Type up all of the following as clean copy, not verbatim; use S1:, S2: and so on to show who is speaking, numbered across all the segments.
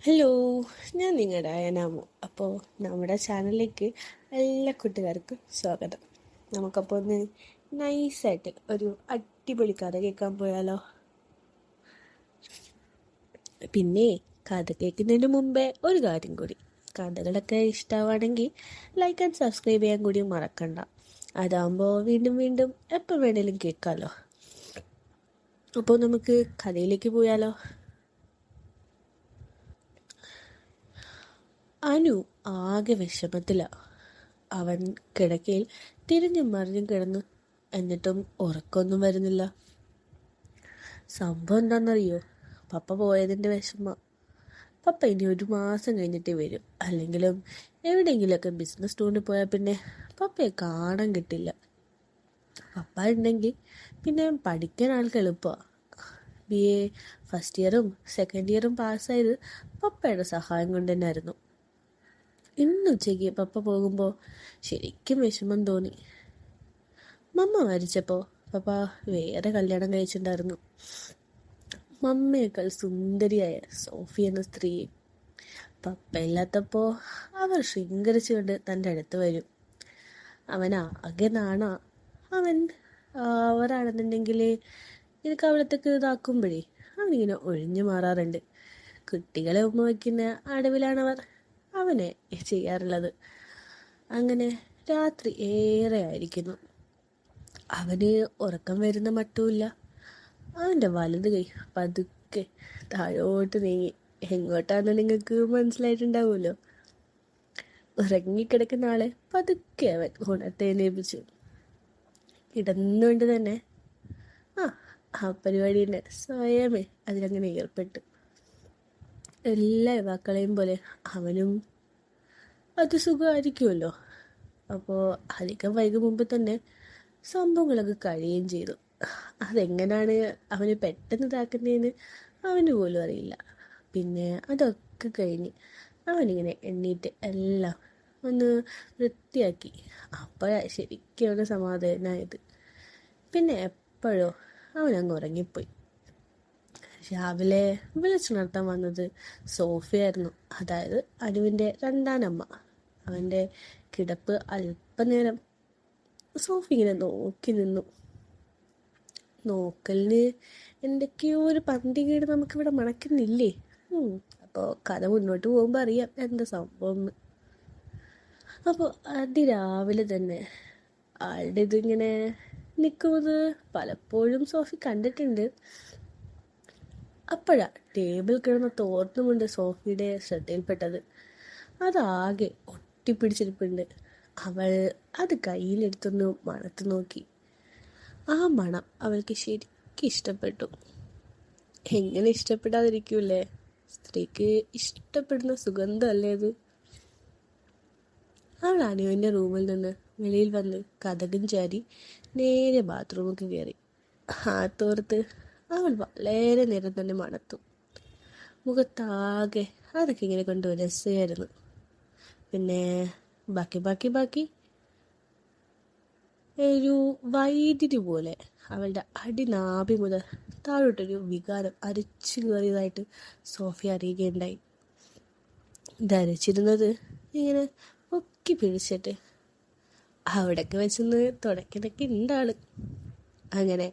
S1: Hello, ഞാൻ നിങ്ങളുടെ അയനാമു. അപ്പോൾ നമ്മുടെ ചാനലിലേക്ക് എല്ലാ കൂട്ടുകാർക്കും സ്വാഗതം. നമുക്കപ്പോൾ ഒന്ന് നൈസായിട്ട് ഒരു അടിപൊളി കഥ കേൾക്കാൻ പോയാലോ? പിന്നെ കഥ കേൾക്കുന്നതിന് മുമ്പേ ഒരു കാര്യം കൂടി, കഥകളൊക്കെ ഇഷ്ടമാണെങ്കിൽ ലൈക്ക് ആൻഡ് സബ്സ്ക്രൈബ് ചെയ്യാൻ കൂടി മറക്കണ്ട. അതാകുമ്പോൾ വീണ്ടും വീണ്ടും എപ്പോൾ വേണേലും കേൾക്കാമല്ലോ. അപ്പോൾ നമുക്ക് കഥയിലേക്ക് പോയാലോ? അനു ആകെ വിഷമത്തിലാണ്. അവൻ കിടക്കയിൽ തിരിഞ്ഞും മറിഞ്ഞും കിടന്നു. എന്നിട്ടും ഉറക്കമൊന്നും വരുന്നില്ല. സംഭവം എന്താണെന്നറിയോ? പപ്പ പോയതിൻ്റെ വിഷമം. പപ്പ ഇനി 1 മാസം കഴിഞ്ഞിട്ടേ വരും. അല്ലെങ്കിലും എവിടെയെങ്കിലുമൊക്കെ ബിസിനസ് ടൂറിന് പോയാൽ പിന്നെ പപ്പയെ കാണാൻ കിട്ടില്ല. പപ്പ ഉണ്ടെങ്കിൽ പിന്നെ പഠിക്കാൻ ആൾക്ക് എളുപ്പമാണ്. BA ഫസ്റ്റ് ഇയറും സെക്കൻഡ് ഇയറും പാസ്സായത് പപ്പയുടെ സഹായം കൊണ്ട് തന്നെ ആയിരുന്നു. ഇന്ന് ഉച്ചയ്ക്ക് പപ്പ പോകുമ്പോൾ ശരിക്കും വിഷമം തോന്നി. മമ്മ മരിച്ചപ്പോൾ പപ്പ വേറെ കല്യാണം കഴിച്ചിട്ടുണ്ടായിരുന്നു. മമ്മയേക്കാൾ സുന്ദരിയായ സോഫി എന്ന സ്ത്രീ. പപ്പ ഇല്ലാത്തപ്പോൾ അവർ ശൃംഗരിച്ചുകൊണ്ട് തൻ്റെ അടുത്ത് വരും. അവനാകെ നാണ. അവരാണെന്നുണ്ടെങ്കിൽ എനിക്ക് അവിടത്തേക്ക് ഇതാക്കുമ്പോഴേ അവനിങ്ങനെ ഒഴിഞ്ഞു മാറാറുണ്ട്. കുട്ടികളെ ഉമ്മ വയ്ക്കുന്ന അടവിലാണവർ അവനെ ചെയ്യാറുള്ളത്. അങ്ങനെ രാത്രി ഏറെ ആയിരിക്കുന്നു. അവന് ഉറക്കം വരുന്ന മട്ടുമില്ല. അവൻ്റെ വലത് കൈ പതുക്കെ താഴോട്ട് നീങ്ങി. എങ്ങോട്ടാന്ന് നിങ്ങൾക്ക് മനസ്സിലായിട്ടുണ്ടാവുമല്ലോ. ഉറങ്ങിക്കിടക്കുന്ന ആളെ പതുക്കെ അവൻ ഉണർത്തെഴുന്നേൽപ്പിച്ചു. കിടന്നുകൊണ്ട് തന്നെ ആ പരിപാടിയുടെ സ്വയമേ അതിലങ്ങനെ ഏർപ്പെട്ടു. എല്ലാ യുവാക്കളെയും പോലെ അവനും അത് സുഖമായിരിക്കുമല്ലോ. അപ്പോൾ അധികം വൈകും മുമ്പ് തന്നെ സംഭവങ്ങളൊക്കെ കഴിയുകയും ചെയ്തു. അതെങ്ങനെയാണ് അവന് പെട്ടെന്ന് ഇതാക്കുന്നതെന്ന് അവന് പോലും അറിയില്ല. പിന്നെ അതൊക്കെ കഴിഞ്ഞ് അവനിങ്ങനെ എണ്ണീറ്റ് എല്ലാം ഒന്ന് വൃത്തിയാക്കി. അപ്പോഴാണ് ശരിക്കും അവന് സമാധാനമായത്. പിന്നെ എപ്പോഴോ അവനങ്ങ് ഉറങ്ങിപ്പോയി. രാവിലെ വിളിച്ചുണർത്താൻ വന്നത് സോഫിയായിരുന്നു. അതായത് അനുവിൻ്റെ രണ്ടാനമ്മ. അവൻ്റെ കിടപ്പ് അല്പനേരം സോഫി ഇങ്ങനെ നോക്കി നിന്നു. നോക്കലിന് എന്തൊക്കെയോ ഒരു പന്തികേട് നമുക്കിവിടെ മണക്കുന്നില്ലേ? അപ്പോൾ കഥ മുന്നോട്ട് പോകുമ്പോൾ അറിയാം എന്താ സംഭവം. അപ്പോൾ അതിരാവിലെ തന്നെ ആളുടെ ഇതിങ്ങനെ നിൽക്കുന്നത് പലപ്പോഴും സോഫി കണ്ടിട്ടുണ്ട്. അപ്പോഴാണ് ടേബിൾ കിടന്ന തോർത്തുമുണ്ട് സോഫിയുടെ ശ്രദ്ധയിൽപ്പെട്ടത്. അതാകെ ഒട്ടിപ്പിടിച്ചിരിപ്പുണ്ട്. അവൾ അത് കയ്യിലെടുത്തൊന്ന് മണത്ത് നോക്കി. ആ മണം അവൾക്ക് ശരിക്കും ഇഷ്ടപ്പെട്ടു. എങ്ങനെ ഇഷ്ടപ്പെടാതിരിക്കൂലേ? സ്ത്രീക്ക് ഇഷ്ടപ്പെടുന്ന സുഗന്ധമല്ലേ അത്? അവൾ അനുവിൻ്റെ റൂമിൽ നിന്ന് വെളിയിൽ വന്ന് കതകും ചാരി നേരെ ബാത്റൂമിലേക്ക് കയറി. ആ തോർത്ത് അവൾ വളരെ നേരം തന്നെ മണത്തു. മുഖത്താകെ അതൊക്കെ ഇങ്ങനെ കൊണ്ട് രസമായിരുന്നു. പിന്നെ ബാക്കി ഒരു വൈദ്യുതി പോലെ അവളുടെ അടിനാഭി മുതൽ താഴോട്ടൊരു വികാരം അരിച്ചു കയറിയതായിട്ട് സോഫി അറിയുകയുണ്ടായി. ധരിച്ചിരുന്നത് ഇങ്ങനെ പൊക്കി പിടിച്ചിട്ട് അവിടേക്ക് വെച്ചൊന്ന് തുടക്കിടയ്ക്ക് ഉണ്ടാള്. അങ്ങനെ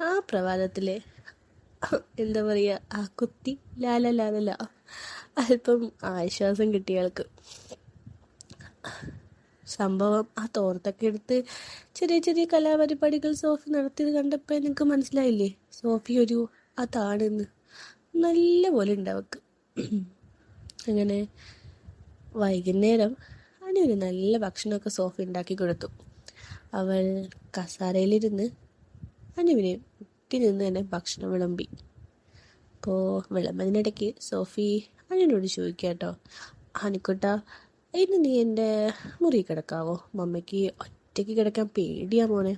S1: ആ പ്രഭാതത്തിൽ എന്താ പറയുക, ആ കുത്തി ലാല അല്പം ആശ്വാസം കിട്ടിയയാൾക്ക്. സംഭവം ആ തോർത്തൊക്കെ എടുത്ത് ചെറിയ ചെറിയ കലാപരിപാടികൾ സോഫി നടത്തിയത് കണ്ടപ്പോൾ എനിക്ക് മനസ്സിലായില്ലേ, സോഫി ഒരു അതാണെന്ന്. നല്ല പോലെ ഉണ്ട് അവൾക്ക്. അങ്ങനെ വൈകുന്നേരം അനുവിന് നല്ല ഭക്ഷണമൊക്കെ സോഫി ഉണ്ടാക്കി കൊടുത്തു. അവൾ കസാരയിലിരുന്ന് അനുവിനെ മുട്ടി നിന്ന് തന്നെ ഭക്ഷണം വിളമ്പി. അപ്പോൾ വിളമ്പതിനിടയ്ക്ക് സോഫി അനുവിനോട് ചോദിക്കാട്ടോ, അനുക്കുട്ടാ, ഇന്ന് നീ എൻ്റെ മുറി കിടക്കാവോ? മമ്മയ്ക്ക് ഒറ്റയ്ക്ക് കിടക്കാൻ പേടിയാ മോനെ.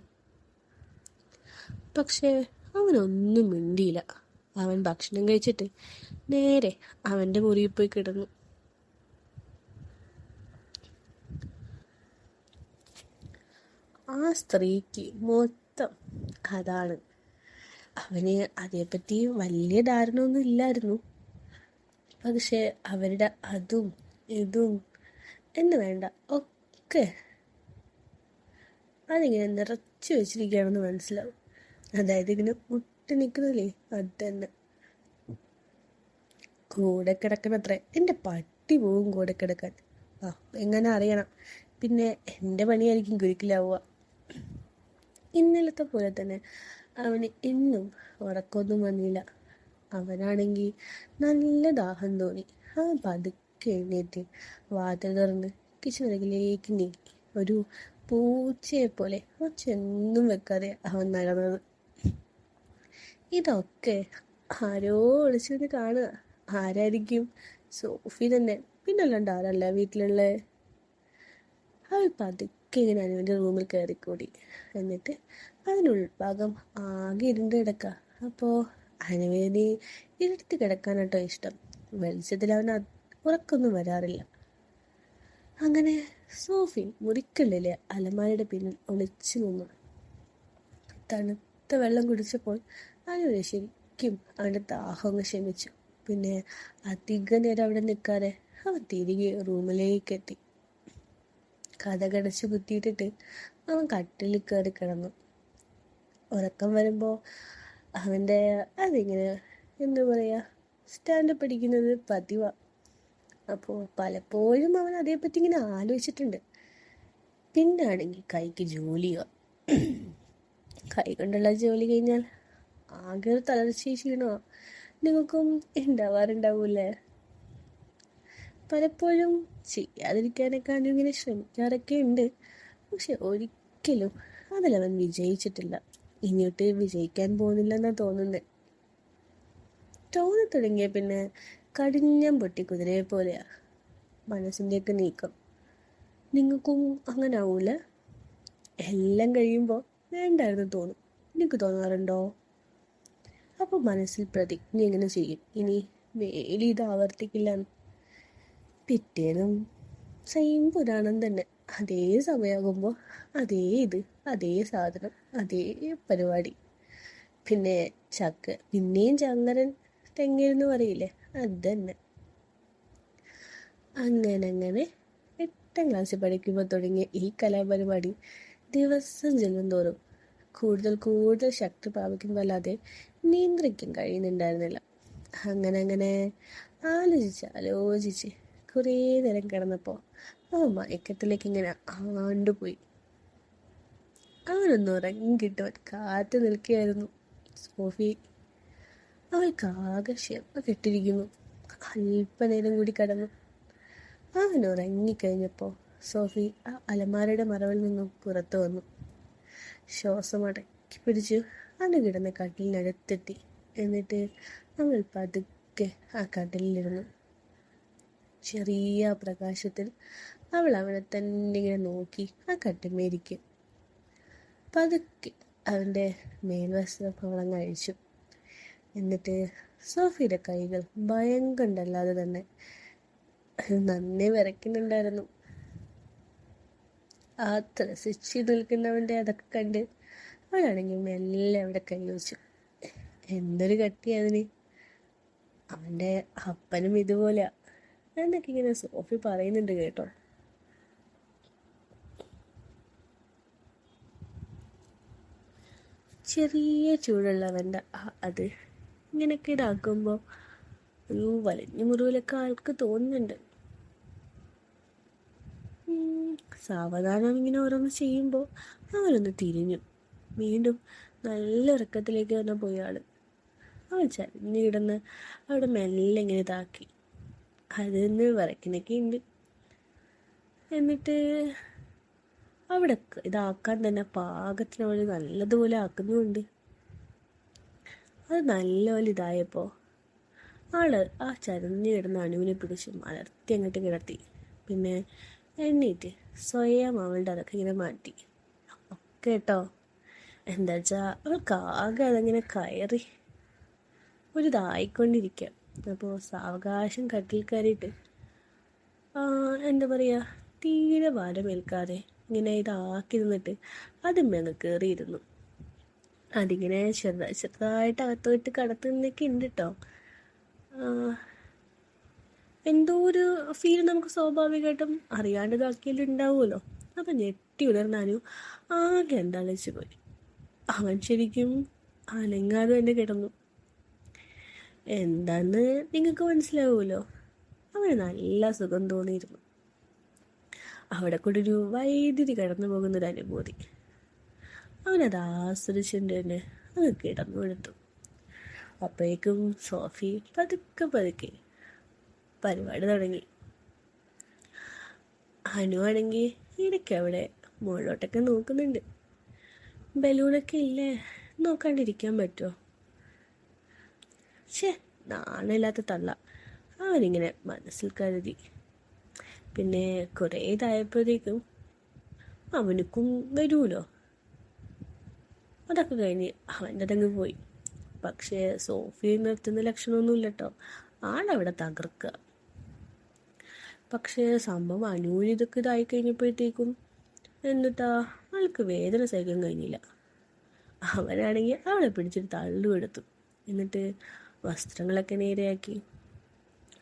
S1: പക്ഷേ അവനൊന്നും മിണ്ടിയില്ല. അവൻ ഭക്ഷണം കഴിച്ചിട്ട് നേരെ അവൻ്റെ മുറിയിൽ പോയി കിടന്നു. ആ സ്ത്രീക്ക് മൊത്തം അതാണ്. അവന് അതേപ്പറ്റി വലിയ ധാരണ ഒന്നും ഇല്ലായിരുന്നു. പക്ഷേ അവരുടെ അതും ഇതും എന്ന് വേണ്ട ഒക്കെ അതിങ്ങനെ നിറച്ചു വെച്ചിരിക്കുകയാണെന്ന് മനസ്സിലാവും. അതായത് ഇങ്ങനെ മുട്ടി നിൽക്കുന്നില്ലേ, അത് തന്നെ. കൂടെ കിടക്കണത്രേ. എൻ്റെ പട്ടി പോവും കൂടെ കിടക്കാൻ. എങ്ങനെ അറിയണം. പിന്നെ എൻ്റെ പണിയായിരിക്കും കുരുക്കിലാവുക. ഇന്നലത്തെ പോലെ തന്നെ അവന് ഇന്നും ഉറക്കമൊന്നും വന്നില്ല. അവനാണെങ്കിൽ നല്ല ദാഹം തോന്നി. അവൻ പതുക്കെ എഴുന്നേറ്റ് വാതിൽ തുറന്ന് കിച്ചണരികിലേക്ക് നീക്കി. ഒരു പൂച്ചയെപ്പോലെ ഒച്ചൊന്നും വെക്കാതെ അവൻ നടന്നത്. ഇതൊക്കെ ആരോ ഒളിച്ചിരുന്ന് കാണുക. ആരായിരിക്കും? സോഫി തന്നെ. പിന്നല്ലാണ്ട് ആരല്ല വീട്ടിലുള്ള. അവൾ പതുക്കെ ഇങ്ങനെ അനുവിൻ്റെ റൂമിൽ കയറിക്കൂടി. എന്നിട്ട് അതിനുൾഭാഗം ആകെ ഇരുണ്ട് കിടക്കുക. അപ്പോൾ അനുവിന് ഇരുട്ടി കിടക്കാനാട്ടോ ഇഷ്ടം. വെളിച്ചത്തിൽ അവന് ഉറക്കൊന്നും വരാറില്ല. അങ്ങനെ സോഫി മുറിക്കുള്ളിലെ അലമാരയുടെ പിന്നിൽ ഒളിച്ചു നിന്നു. തണുത്ത വെള്ളം കുടിച്ചപ്പോൾ അനുവിന് ശരിക്കും അവൻ്റെ ദാഹം ക്ഷമിച്ചു. പിന്നെ അധിക നേരം അവിടെ നിൽക്കാതെ അവൻ തിരികെ റൂമിലേക്ക് എത്തി. കഥകടച്ച് കുത്തിയിട്ടിട്ട് അവൻ കട്ടിലിൽ കയറി കിടന്നു. ഉറക്കം വരുമ്പോൾ അവൻ്റെ അതിങ്ങനെ എന്താ പറയുക, സ്റ്റാൻഡ് പഠിക്കുന്നത് പതിവാ. അപ്പോൾ പലപ്പോഴും അവൻ അതേപ്പറ്റി ഇങ്ങനെ ആലോചിച്ചിട്ടുണ്ട്. പിന്നാണെങ്കിൽ കൈക്ക് ജോലിയോ, കൈ കൊണ്ടുള്ള ജോലി കഴിഞ്ഞാൽ ആകെ ഒരു തളർച്ചയും ക്ഷീണമോ നിങ്ങൾക്കും ഉണ്ടാവാറുണ്ടാവൂലേ? പലപ്പോഴും ചെയ്യാതിരിക്കാനൊക്കെ ഇങ്ങനെ ശ്രമിക്കാറൊക്കെ ഉണ്ട്. പക്ഷെ ഒരിക്കലും അതിലവൻ വിജയിച്ചിട്ടില്ല. ഇനിയോട്ട് വിജയിക്കാൻ പോകുന്നില്ലെന്നാണ് തോന്നുന്നത്. തോന്നി തുടങ്ങിയ പിന്നെ കടിഞ്ഞം പൊട്ടി കുതിരയെ പോലെയാ മനസ്സിൻ്റെയൊക്കെ നീക്കം. നിങ്ങൾക്കും അങ്ങനെ ആവൂല? എല്ലാം കഴിയുമ്പോൾ വേണ്ടായിരുന്നു തോന്നും. എനിക്ക് തോന്നാറുണ്ടോ? അപ്പോൾ മനസ്സിൽ പ്രതിജ്ഞ എങ്ങനെ ചെയ്യും, ഇനി മേലി ഇത് ആവർത്തിക്കില്ല. പിറ്റേന്നും സെയിം പുരാണം തന്നെ. അതേ സമയമാകുമ്പോൾ അതേ ഇത്, അതേ സാധനം, അതേ പരിപാടി. പിന്നെ പിന്നെയും ചങ്ങരൻ തെങ്ങിരുന്ന് പറയില്ലേ, അത് തന്നെ. അങ്ങനെ 8ാം ക്ലാസ്സിൽ പഠിക്കുമ്പോൾ തുടങ്ങിയ ഈ കലാപരിപാടി ദിവസം ചെല്ലും തോറും കൂടുതൽ ശക്തി പ്രാപിക്കുമ്പോൾ അല്ലാതെ നിയന്ത്രിക്കാൻ കഴിയുന്നുണ്ടായിരുന്നില്ല. അങ്ങനെ ആലോചിച്ച് കുറേ നേരം കിടന്നപ്പോൾ അവൻ മയക്കത്തിലേക്ക് ഇങ്ങനെ ആണ്ടുപോയി. അവനൊന്ന് ഉറങ്ങിക്കിട്ടുവാൻ കാത്തു നിൽക്കുകയായിരുന്നു സോഫി. അവൾക്ക് ആകെ ക്ഷമ കെട്ടിരിക്കുന്നു. അല്പനേരം കൂടി കടന്നു. അവൻ ഉറങ്ങിക്കഴിഞ്ഞപ്പോൾ സോഫി ആ അലമാരയുടെ മറവിൽ നിന്നും പുറത്തു വന്നു. ശ്വാസം അടക്കി പിടിച്ചു കിടന്ന കട്ടിലിനടുത്തെത്തി. എന്നിട്ട് അവൾ പതുക്കെ ആ കട്ടിലിരുന്നു. ചെറിയ പ്രകാശത്തിൽ അവൾ അവനെ തന്നെ ഇങ്ങനെ നോക്കി ആ കട്ടിന്മേരിക്ക്. പതുക്കെ അവൻ്റെ മേൽവസ്ത്രം അവളങ്ങ് അഴിച്ചു. എന്നിട്ട് സോഫിയുടെ കൈകൾ ഭയം കൊണ്ടല്ലാതെ തന്നെ നന്നെ വിറയ്ക്കുന്നുണ്ടായിരുന്നു. ആ ത്രസിച്ചു നിൽക്കുന്നവൻ്റെ അതൊക്കെ കണ്ട് അവളാണെങ്കിൽ മെല്ലെ അവിടെ കൈവച്ചു. എന്തൊരു കട്ടി അതിന്! അവൻ്റെ അപ്പനും ഇതുപോലെയാ എന്നൊക്കെ ഇങ്ങനെ സോഫി പറയുന്നുണ്ട് കേട്ടോ. ചെറിയ ചൂടുള്ളവൻ്റെ അത് ഇങ്ങനെയൊക്കെ ഇതാക്കുമ്പോൾ ഒരു വലിഞ്ഞ മുറിവിലൊക്കെ ആൾക്ക് തോന്നുന്നുണ്ട്. സാവധാനം ഇങ്ങനെ ഓരോന്ന് ചെയ്യുമ്പോൾ അവനൊന്ന് തിരിഞ്ഞു. വീണ്ടും നല്ല ഉറക്കത്തിലേക്ക് തന്നെ പോയി ആള്. അവൻ ചരിഞ്ഞു കിടന്ന് അവിടെ മെല്ലെ ഇങ്ങനെ ഇതാക്കി. അതിൽ നിന്ന് വിറയ്ക്കുന്നൊക്കെ ഉണ്ട്. എന്നിട്ട് അവിടെ ഇതാക്കാൻ തന്നെ പാകത്തിന് അവൾ നല്ലതുപോലെ ആക്കുന്നുമുണ്ട്. അത് നല്ലപോലെ ഇതായപ്പോൾ ആള് ആ ചരിഞ്ഞു കിടന്ന അനുവിനെ പിടിച്ച് മലർത്തി അങ്ങോട്ട് കിടത്തി. പിന്നെ എണ്ണീറ്റ് സ്വയം അവളുടെ അതൊക്കെ ഇങ്ങനെ മാറ്റി കേട്ടോ. എന്താ വെച്ചാൽ അവൾക്ക് ആകെ അതങ്ങനെ കയറി ഒരു ഇതായിക്കൊണ്ടിരിക്കുക. അപ്പോൾ സാവകാശം കട്ടിൽ കയറിയിട്ട് എന്താ പറയുക, തീരെ ഭാരമേൽക്കാതെ ഇങ്ങനെ ഇതാക്കി നിന്നിട്ട് അതിന്മേ അങ്ങ് കയറിയിരുന്നു. അതിങ്ങനെ ചെറുതായിട്ട് അകത്തോട്ട് കടത്തുന്നൊക്കെ ഉണ്ട് കേട്ടോ. എന്തോ ഒരു ഫീൽ നമുക്ക് സ്വാഭാവികമായിട്ടും അറിയാണ്ട് ഇതാക്കിയാലും ഉണ്ടാവുമല്ലോ. അപ്പം ഞെട്ടി ഉണർന്നാനു ആകെ എന്താളിച്ചു പോയി. അവൻ ശരിക്കും അനങ്ങാതെ തന്നെ കിടന്നു. എന്താന്ന് നിങ്ങൾക്ക് മനസ്സിലാവുമല്ലോ. അവന് നല്ല സുഖം തോന്നിയിരുന്നു. അവിടെ കൂടെ ഒരു വൈദ്യുതി കടന്നു പോകുന്നൊരു അനുഭൂതി. അവനത് ആസ്വദിച്ചിട്ട് തന്നെ അങ്ങ് കിടന്നു എടുത്തു. അപ്പോഴേക്കും സോഫി പതുക്കെ പതുക്കെ പരിപാടി തുടങ്ങി. അനുവാണെങ്കിൽ ഇടയ്ക്ക് അവിടെ മുകളിലോട്ടൊക്കെ നോക്കുന്നുണ്ട്. ബലൂണൊക്കെ ഇല്ലേ, നോക്കാണ്ടിരിക്കാൻ പറ്റുമോ? ഛേ, നാണമില്ലാത്ത തള്ള, അവനിങ്ങനെ മനസ്സിൽ കരുതി. പിന്നെ കുറേ ഇതായപ്പോഴത്തേക്കും അവനക്കും വരുമല്ലോ. അതൊക്കെ കഴിഞ്ഞ് അവൻ്റെ അതങ്ങ് പോയി. പക്ഷേ സോഫിയെ നിർത്തുന്ന ലക്ഷണമൊന്നുമില്ല കേട്ടോ. ആളവിടെ തകർക്കുക. പക്ഷേ സംഭവം അനുവിന് ഇതൊക്കെ ഇതായി കഴിഞ്ഞപ്പോഴത്തേക്കും എന്നിട്ടാ ആൾക്ക് വേദന സഹിക്കാൻ കഴിഞ്ഞില്ല. അവനാണെങ്കിൽ അവളെ പിടിച്ചിട്ട് തള്ളുമെടുത്തു. എന്നിട്ട് വസ്ത്രങ്ങളൊക്കെ നേരെയാക്കി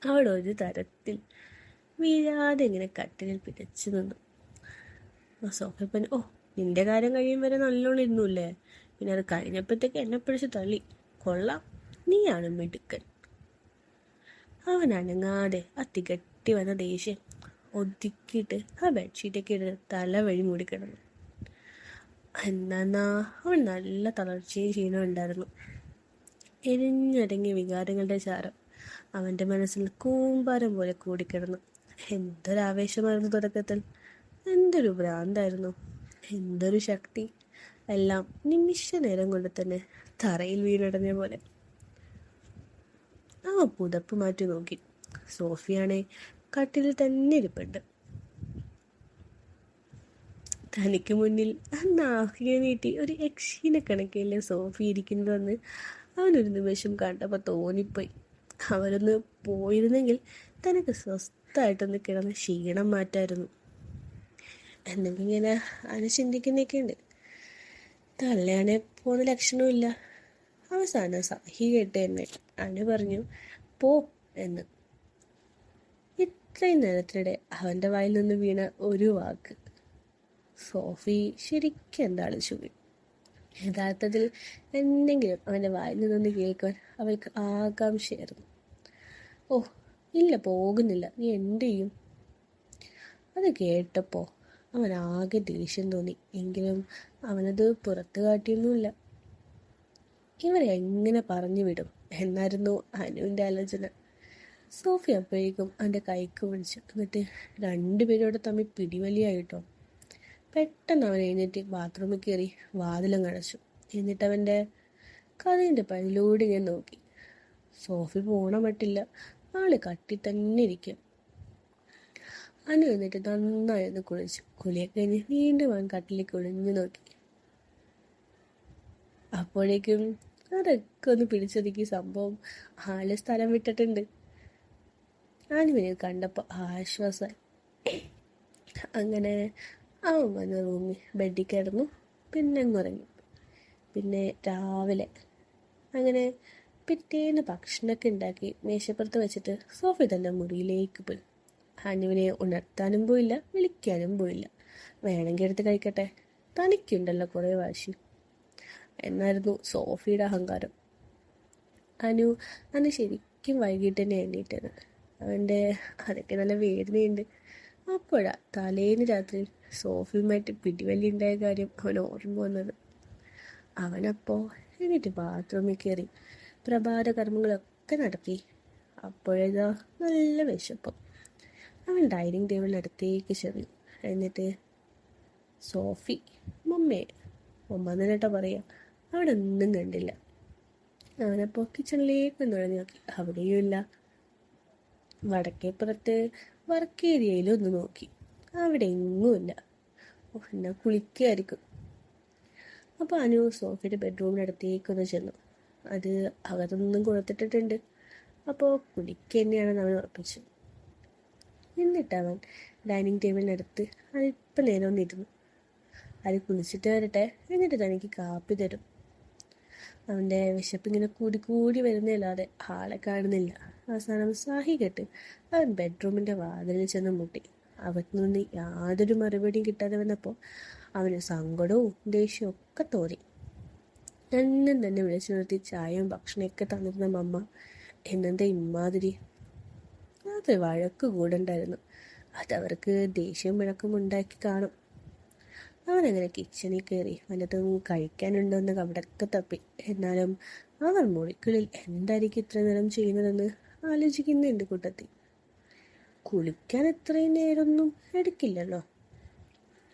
S1: അവിടെ ഒരു തരത്തിൽ വീഴാതെ ഇങ്ങനെ കട്ടിലിൽ പിടിച്ചു നിന്നു. സോഫിയപ്പൻ, ഓ നിന്റെ കാര്യം കഴിയും വരെ നല്ലോണം ഇരുന്നുല്ലേ, പിന്നെ അത് കഴിഞ്ഞപ്പോഴത്തേക്ക് എന്നെ പിടിച്ച് തള്ളി. കൊള്ളാം, നീയാണ് മിടുക്കൻ. അവൻ അനങ്ങാതെ അത്തികെട്ടി വന്ന ദേഷ്യം ഒതുക്കിയിട്ട് ആ ബെഡ്ഷീറ്റൊക്കെ ഇട്ട് തല വഴി മൂടിക്കിടന്നു. എന്നാ അവൻ നല്ല തളർച്ചയും ക്ഷീണവും ഉണ്ടായിരുന്നു. എരിഞ്ഞടങ്ങിയ വികാരങ്ങളുടെ ചാരം അവൻ്റെ മനസ്സിൽ കൂമ്പാരം പോലെ കൂടിക്കിടന്നു. എന്തൊരാവേശമായിരുന്നു തുടക്കത്തിൽ, എന്തൊരു ഭ്രാന്തായിരുന്നു, എന്തൊരു ശക്തി. എല്ലാം നിമിഷ നേരം കൊണ്ട് തന്നെ തറയിൽ വീണടഞ്ഞ പോലെ. അവൻ പുതപ്പ് മാറ്റി നോക്കി. സോഫിയാണെ കട്ടിലിൽ തന്നെ ഇരിപ്പുണ്ട്. തനിക്ക് മുന്നിൽ നാക്കിനെ നീട്ടി ഒരു യക്ഷീനെ കണക്കിലെ സോഫി ഇരിക്കുന്നതെന്ന് അവനൊരു നിമിഷം കണ്ടപ്പോൾ തോന്നിപ്പോയി. അവരൊന്ന് പോയിരുന്നെങ്കിൽ തനിക്ക് സ്വസ്ഥമായിട്ടൊന്ന് കിടന്ന് ക്ഷീണം മാറ്റായിരുന്നു എന്നൊക്കെ ഇങ്ങനെ അവനെ ചിന്തിക്കുന്നൊക്കെ ഉണ്ട്. തള്ളയാണെ പോകുന്ന ലക്ഷണമില്ല. അവസാനം സഹി കേട്ട് തന്നെ അനു പറഞ്ഞു പോ എന്ന്. ഇത്രയും നേരത്തിനിടെ അവൻ്റെ വായിൽ നിന്ന് വീണ ഒരു വാക്ക് സോഫി ശരിക്കും എന്താളിച്ചു പോയി. യഥാർത്ഥത്തിൽ എന്തെങ്കിലും അവൻ്റെ വായിൽ നിന്നൊന്ന് കേൾക്കാൻ അവൾക്ക് ആകാംക്ഷയായിരുന്നു. ഓ ഇല്ല, പോകുന്നില്ല, നീ എന്ത് ചെയ്യും? അത് കേട്ടപ്പോൾ അവൻ ആകെ ദേഷ്യം തോന്നി. എങ്കിലും അവനത് പുറത്ത് കാട്ടിയൊന്നുമില്ല. ഇവരെ എങ്ങനെ പറഞ്ഞു വിടും എന്നായിരുന്നു അനുവിൻ്റെ ആലോചന. സോഫി അപ്പോഴേക്കും അവൻ്റെ കൈക്ക് പിടിച്ചു. എന്നിട്ട് രണ്ടുപേരോട് തമ്മിൽ പിടിവലിയായിട്ടോ. പെട്ടെന്ന് അവൻ എഴുന്നേറ്റ് ബാത്റൂമിൽ കയറി വാതിലും കടച്ചു. എന്നിട്ട് അവൻ്റെ കഥയിൻ്റെ പതിലൂടെ ഞാൻ നോക്കി. സോഫി പോണ മട്ടില്ല, ആള് കട്ടി തന്നെ ഇരിക്കുക. അനു എന്നിട്ട് നന്നായിരുന്നു കുളിച്ചു. കുളിയൊക്കെ കഴിഞ്ഞ് വീണ്ടും അവൻ കട്ടിലേക്ക് ഒളിഞ്ഞു നോക്കി. അപ്പോഴേക്കും അതൊക്കെ ഒന്ന് പിടിച്ചൊതുക്കി സംഭവം ആള് സ്ഥലം വിട്ടിട്ടുണ്ട്. അനുവിനെ കണ്ടപ്പോൾ ആശ്വാസമായി. അങ്ങനെ അവൻ വന്ന് റൂമിൽ ബെഡിൽ കിടന്നു. പിന്നെ അങ്ങ് ഉറങ്ങി. പിന്നെ രാവിലെ അങ്ങനെ പിറ്റേന്ന് ഭക്ഷണമൊക്കെ ഉണ്ടാക്കി മേശപ്പുറത്ത് വെച്ചിട്ട് സോഫി തൻ്റെ മുറിയിലേക്ക് പോയി. അനുവിനെ ഉണർത്താനും പോയില്ല, വിളിക്കാനും പോയില്ല. വേണമെങ്കിൽ എടുത്ത് കഴിക്കട്ടെ, തനിക്കുണ്ടല്ലോ കുറേ വാശി എന്നായിരുന്നു സോഫിയുടെ അഹങ്കാരം. അനു അന്ന് ശരിക്കും വൈകിട്ട് തന്നെ എണ്ണീറ്റത്. അവൻ്റെ അതൊക്കെ നല്ല വേദനയുണ്ട്. അപ്പോഴാ തലേന്ന് രാത്രി സോഫിയുമായിട്ട് പിടിവലി ഉണ്ടായ കാര്യം അവൻ ഓർമ്മ വന്നത്. അവനപ്പോൾ എന്നിട്ട് ബാത്റൂമിൽ കയറി പ്രഭാത കർമ്മങ്ങളൊക്കെ നടത്തി. അപ്പോഴേതാ നല്ല വിശപ്പം. അവൻ ഡൈനിങ് ടേബിളിനടുത്തേക്ക് ചെന്നു. എന്നിട്ട് സോഫി മമ്മേ മമ്മ എന്നിട്ടോ പറയാം. അവിടെ ഒന്നും കണ്ടില്ല. അവനപ്പോൾ കിച്ചണിലേക്ക് നുഴഞ്ഞു നോക്കി. അവിടെയും ഇല്ല. വടക്കേപ്പുറത്ത് വർക്ക് ഏരിയയിൽ ഒന്ന് നോക്കി. അവിടെ എങ്ങുമില്ല. എന്നാ കുളിക്കുകയായിരിക്കും. അപ്പോൾ അനു സോഫിയുടെ ബെഡ്റൂമിനടുത്തേക്കൊന്ന് ചെന്നു. അത് അകത്തൊന്നും കൊടുത്തിട്ടിട്ടുണ്ട്. അപ്പോൾ കുളിക്കുക തന്നെയാണെന്ന് അവൻ ഉറപ്പിച്ചു. എന്നിട്ട് അവൻ ഡൈനിങ് ടേബിളിനടുത്ത് അല്പം നേരം ഒന്നിരുന്നു. അത് കുളിച്ചിട്ട് വരട്ടെ, എന്നിട്ട് തനിക്ക് കാപ്പി തരും. അവൻ്റെ വിശപ്പിങ്ങനെ കൂടി കൂടി വരുന്നതല്ലാതെ ആളെ കാണുന്നില്ല. അവസാനം സാഹി കേട്ട് അവൻ ബെഡ്റൂമിൻ്റെ വാതിലിൽ ചെന്ന് മുട്ടി. അകത്തുനിന്ന് യാതൊരു മറുപടിയും കിട്ടാതെ വന്നപ്പോൾ അവന് സങ്കടവും ദേഷ്യവും ഒക്കെ തോന്നി. രണ്ടും തന്നെ വിളിച്ചു നിർത്തി ചായയും ഭക്ഷണമൊക്കെ തന്നിരുന്ന മമ്മ എന്നെന്താ ഇമ്മാതിരി? അത് വഴക്ക് കൂടണ്ടായിരുന്നു. അതവർക്ക് ദേഷ്യവും പിണക്കും ഉണ്ടാക്കി കാണും. അവനങ്ങനെ കിച്ചണിൽ കയറി വല്ലതും കഴിക്കാനുണ്ടോയെന്ന് അവിടെയൊക്കെ തപ്പി. എന്നാലും അവൻ മുറിക്കുള്ളിൽ എന്തായിരിക്കും ഇത്ര നേരം ചെയ്യുന്നതെന്ന് ആലോചിക്കുന്നുണ്ട് കൂട്ടത്തിൽ. കുളിക്കാൻ ഇത്രയും നേരമൊന്നും എടുക്കില്ലല്ലോ.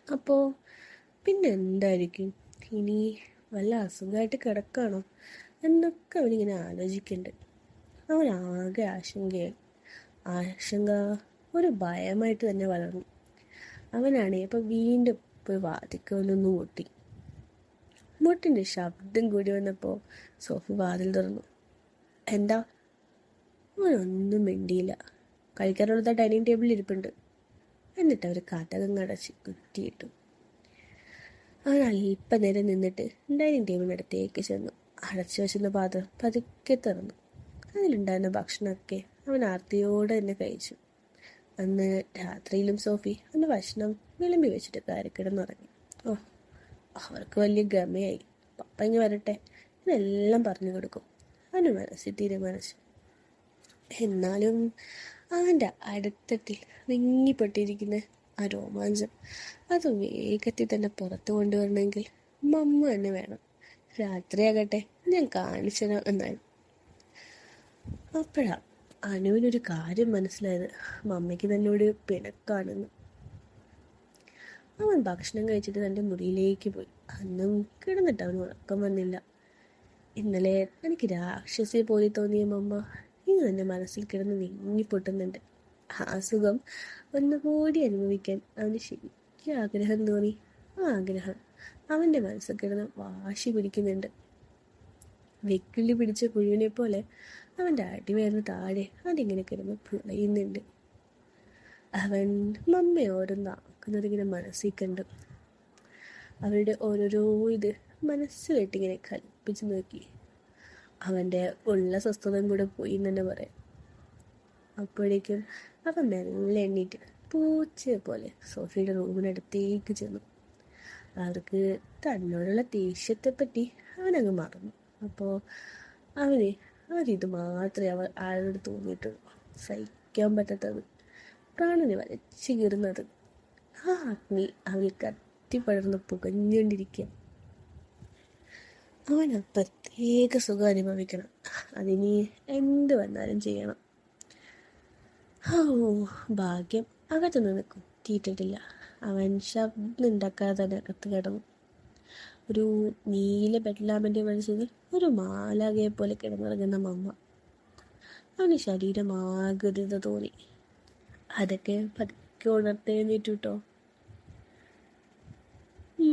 S1: അപ്പോൾ പിന്നെ എന്തായിരിക്കും? ഇനി വല്ല അസുഖമായിട്ട് കിടക്കാണോ എന്നൊക്കെ അവനിങ്ങനെ ആലോചിക്കുന്നുണ്ട്. അവനാകെ ആശങ്കയായി. ആശങ്ക ഒരു ഭയമായിട്ട് തന്നെ വളർന്നു. അവനാണേ അപ്പോൾ വീണ്ടും പോയി വാതിക്കലൊന്ന് മുട്ടി. മുട്ടിൻ്റെ ശബ്ദം കൂടി വന്നപ്പോൾ സോഫി വാതിൽ തുറന്നു. എന്താ? അവനൊന്നും മിണ്ടിയില്ല. കഴിക്കാനുള്ളത് ഡൈനിങ് ടേബിളിൽ ഇരിപ്പുണ്ട്. എന്നിട്ട് അവർ കതകം അടച്ച് കുറ്റിയിട്ടു. അവൻ അല്പനേരം നിന്നിട്ട് ഡൈനിങ് ടേബിളിനടുത്തേക്ക് ചെന്നു. അടച്ചു വെച്ചിരുന്ന പാത്രം പതുക്കെ തുറന്നു. അതിലുണ്ടായിരുന്ന ഭക്ഷണമൊക്കെ അവൻ ആർത്തിയോടെ തന്നെ കഴിച്ചു. അന്ന് രാത്രിയിലും സോഫി അന്ന് ഭക്ഷണം വിളമ്പി വെച്ചിട്ട് കയറി കിടന്നുറങ്ങി. ഓ, അവർക്ക് വലിയ ഗമയായി. പപ്പ ഇങ്ങ് വരട്ടെ, ഇതെല്ലാം പറഞ്ഞു കൊടുക്കും അവന് മനസ്സിൽ തീരുമാനിച്ചു. എന്നാലും അവൻ്റെ അടുത്തട്ടിൽ വിങ്ങിപ്പെട്ടിരിക്കുന്ന ആ രോമാഞ്ചം അത് വേഗത്തിൽ തന്നെ പുറത്തു കൊണ്ടുവരണമെങ്കിൽ മമ്മ തന്നെ വേണം. രാത്രിയാകട്ടെ, ഞാൻ കാണിച്ചത് എന്നായി. അപ്പോഴാണ് അനുവിനൊരു കാര്യം മനസ്സിലായത്. മമ്മയ്ക്ക് തന്നോട് പിണക്കാണെന്ന്. അവൻ ഭക്ഷണം കഴിച്ചിട്ട് തൻ്റെ മുറിയിലേക്ക് പോയി. അന്നും കിടന്നിട്ട് അവന് ഉറക്കം വന്നില്ല. ഇന്നലെ എനിക്ക് രാക്ഷസിയെ പോലെ തോന്നിയ മമ്മ ഇന്ന് എൻ്റെ മനസ്സിൽ കിടന്ന് വിങ്ങിപ്പൊട്ടുന്നുണ്ട്. ആ സുഖം ഒന്നുകൂടി അനുഭവിക്കാൻ അവന് ശരിക്കും ആഗ്രഹം തോന്നി. ആ ആഗ്രഹം അവൻ്റെ മനസ്സിൽ കിടന്ന് വാശി പിടിക്കുന്നുണ്ട്. വെക്കിള്ളി പിടിച്ച പുഴുവിനെ പോലെ അവൻ്റെ അടിവേർന്ന് താഴെ അതിങ്ങനെ കിടന്ന് പുളയുന്നുണ്ട്. അവൻ മമ്മയെ ഓരോന്നാക്കുന്നതിങ്ങനെ മനസ്സിൽ കണ്ടു. അവരുടെ ഓരോരോ ഇത് മനസ്സിലിട്ടിങ്ങനെ കൽപ്പിച്ച് നോക്കി. അവൻ്റെ ഉള്ള സ്വസ്ഥതയും കൂടെ പോയി എന്ന് തന്നെ പറയാം. അപ്പോഴേക്കും അവൻ മെല്ലെ എണ്ണീറ്റ് പൂച്ചയെ പോലെ സോഫിയുടെ റൂമിനടുത്തേക്ക് ചെന്നു. അവർക്ക് തന്നോടുള്ള ദേഷ്യത്തെപ്പറ്റി അവനങ്ങ് മറന്നു. അപ്പോൾ അവരിത് മാത്രമേ ആളോട് തോന്നിയിട്ടുള്ളൂ. സഹിക്കാൻ പറ്റാത്തത്, പ്രാണനെ വരച്ച് കീറുന്നത്. ആ അഗ്നി അവനിൽ കത്തിപ്പടർന്ന് പുകഞ്ഞുകൊണ്ടിരിക്കുക. അവൻ ആ പ്രത്യേക സുഖം അനുഭവിക്കണം. അതിന് എന്ത് വന്നാലും ചെയ്യണം. ഓ ഭാഗ്യം, അകത്തു നിന്ന് കുത്തിയിട്ടിട്ടില്ല. അവൻ ശബ്ദം ഉണ്ടാക്കാതെ തന്നെ അകത്ത് കിടന്നു. ഒരു നീല ബെഡ്ലാമ്പിൻ്റെ വെളിച്ചത്തിൽ ഒരു മാലാകയെ പോലെ കിടന്നിറങ്ങുന്ന മമ്മ. അവന് ശരീരമാകരുത് തോന്നി. അതൊക്കെ പതുക്കെ ഉണർത്തേന്നിട്ടു കേട്ടോ.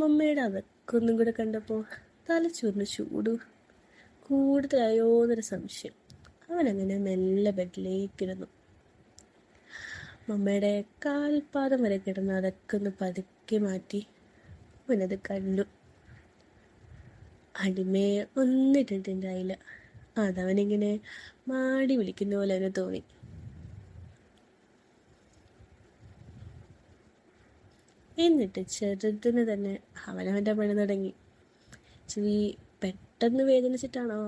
S1: മമ്മയുടെ അതൊക്കെ ഒന്നും കൂടെ കണ്ടപ്പോൾ തലച്ചോറിന് ചൂട് കൂടുതലായോ എന്നൊരു സംശയം. അവനങ്ങനെ മെല്ലെ ബെഡിലേക്ക് ഇരുന്നു. മമ്മയുടെ കാൽപാദം വരെ കിടന്ന് അതൊക്കെ ഒന്ന് പതുക്കെ മാറ്റി അവനത് കണ്ടു. അടിമയെ ഒന്നിട്ടിട്ടുണ്ടായില്ല. അതവനിങ്ങനെ മാടി വിളിക്കുന്ന പോലെ അവന് തോന്നി. എന്നിട്ട് ചെറുതിന് തന്നെ അവനവൻ്റെ പണി തുടങ്ങി. ഇച്ചിരി പെട്ടെന്ന് വേദനിച്ചിട്ടാണോ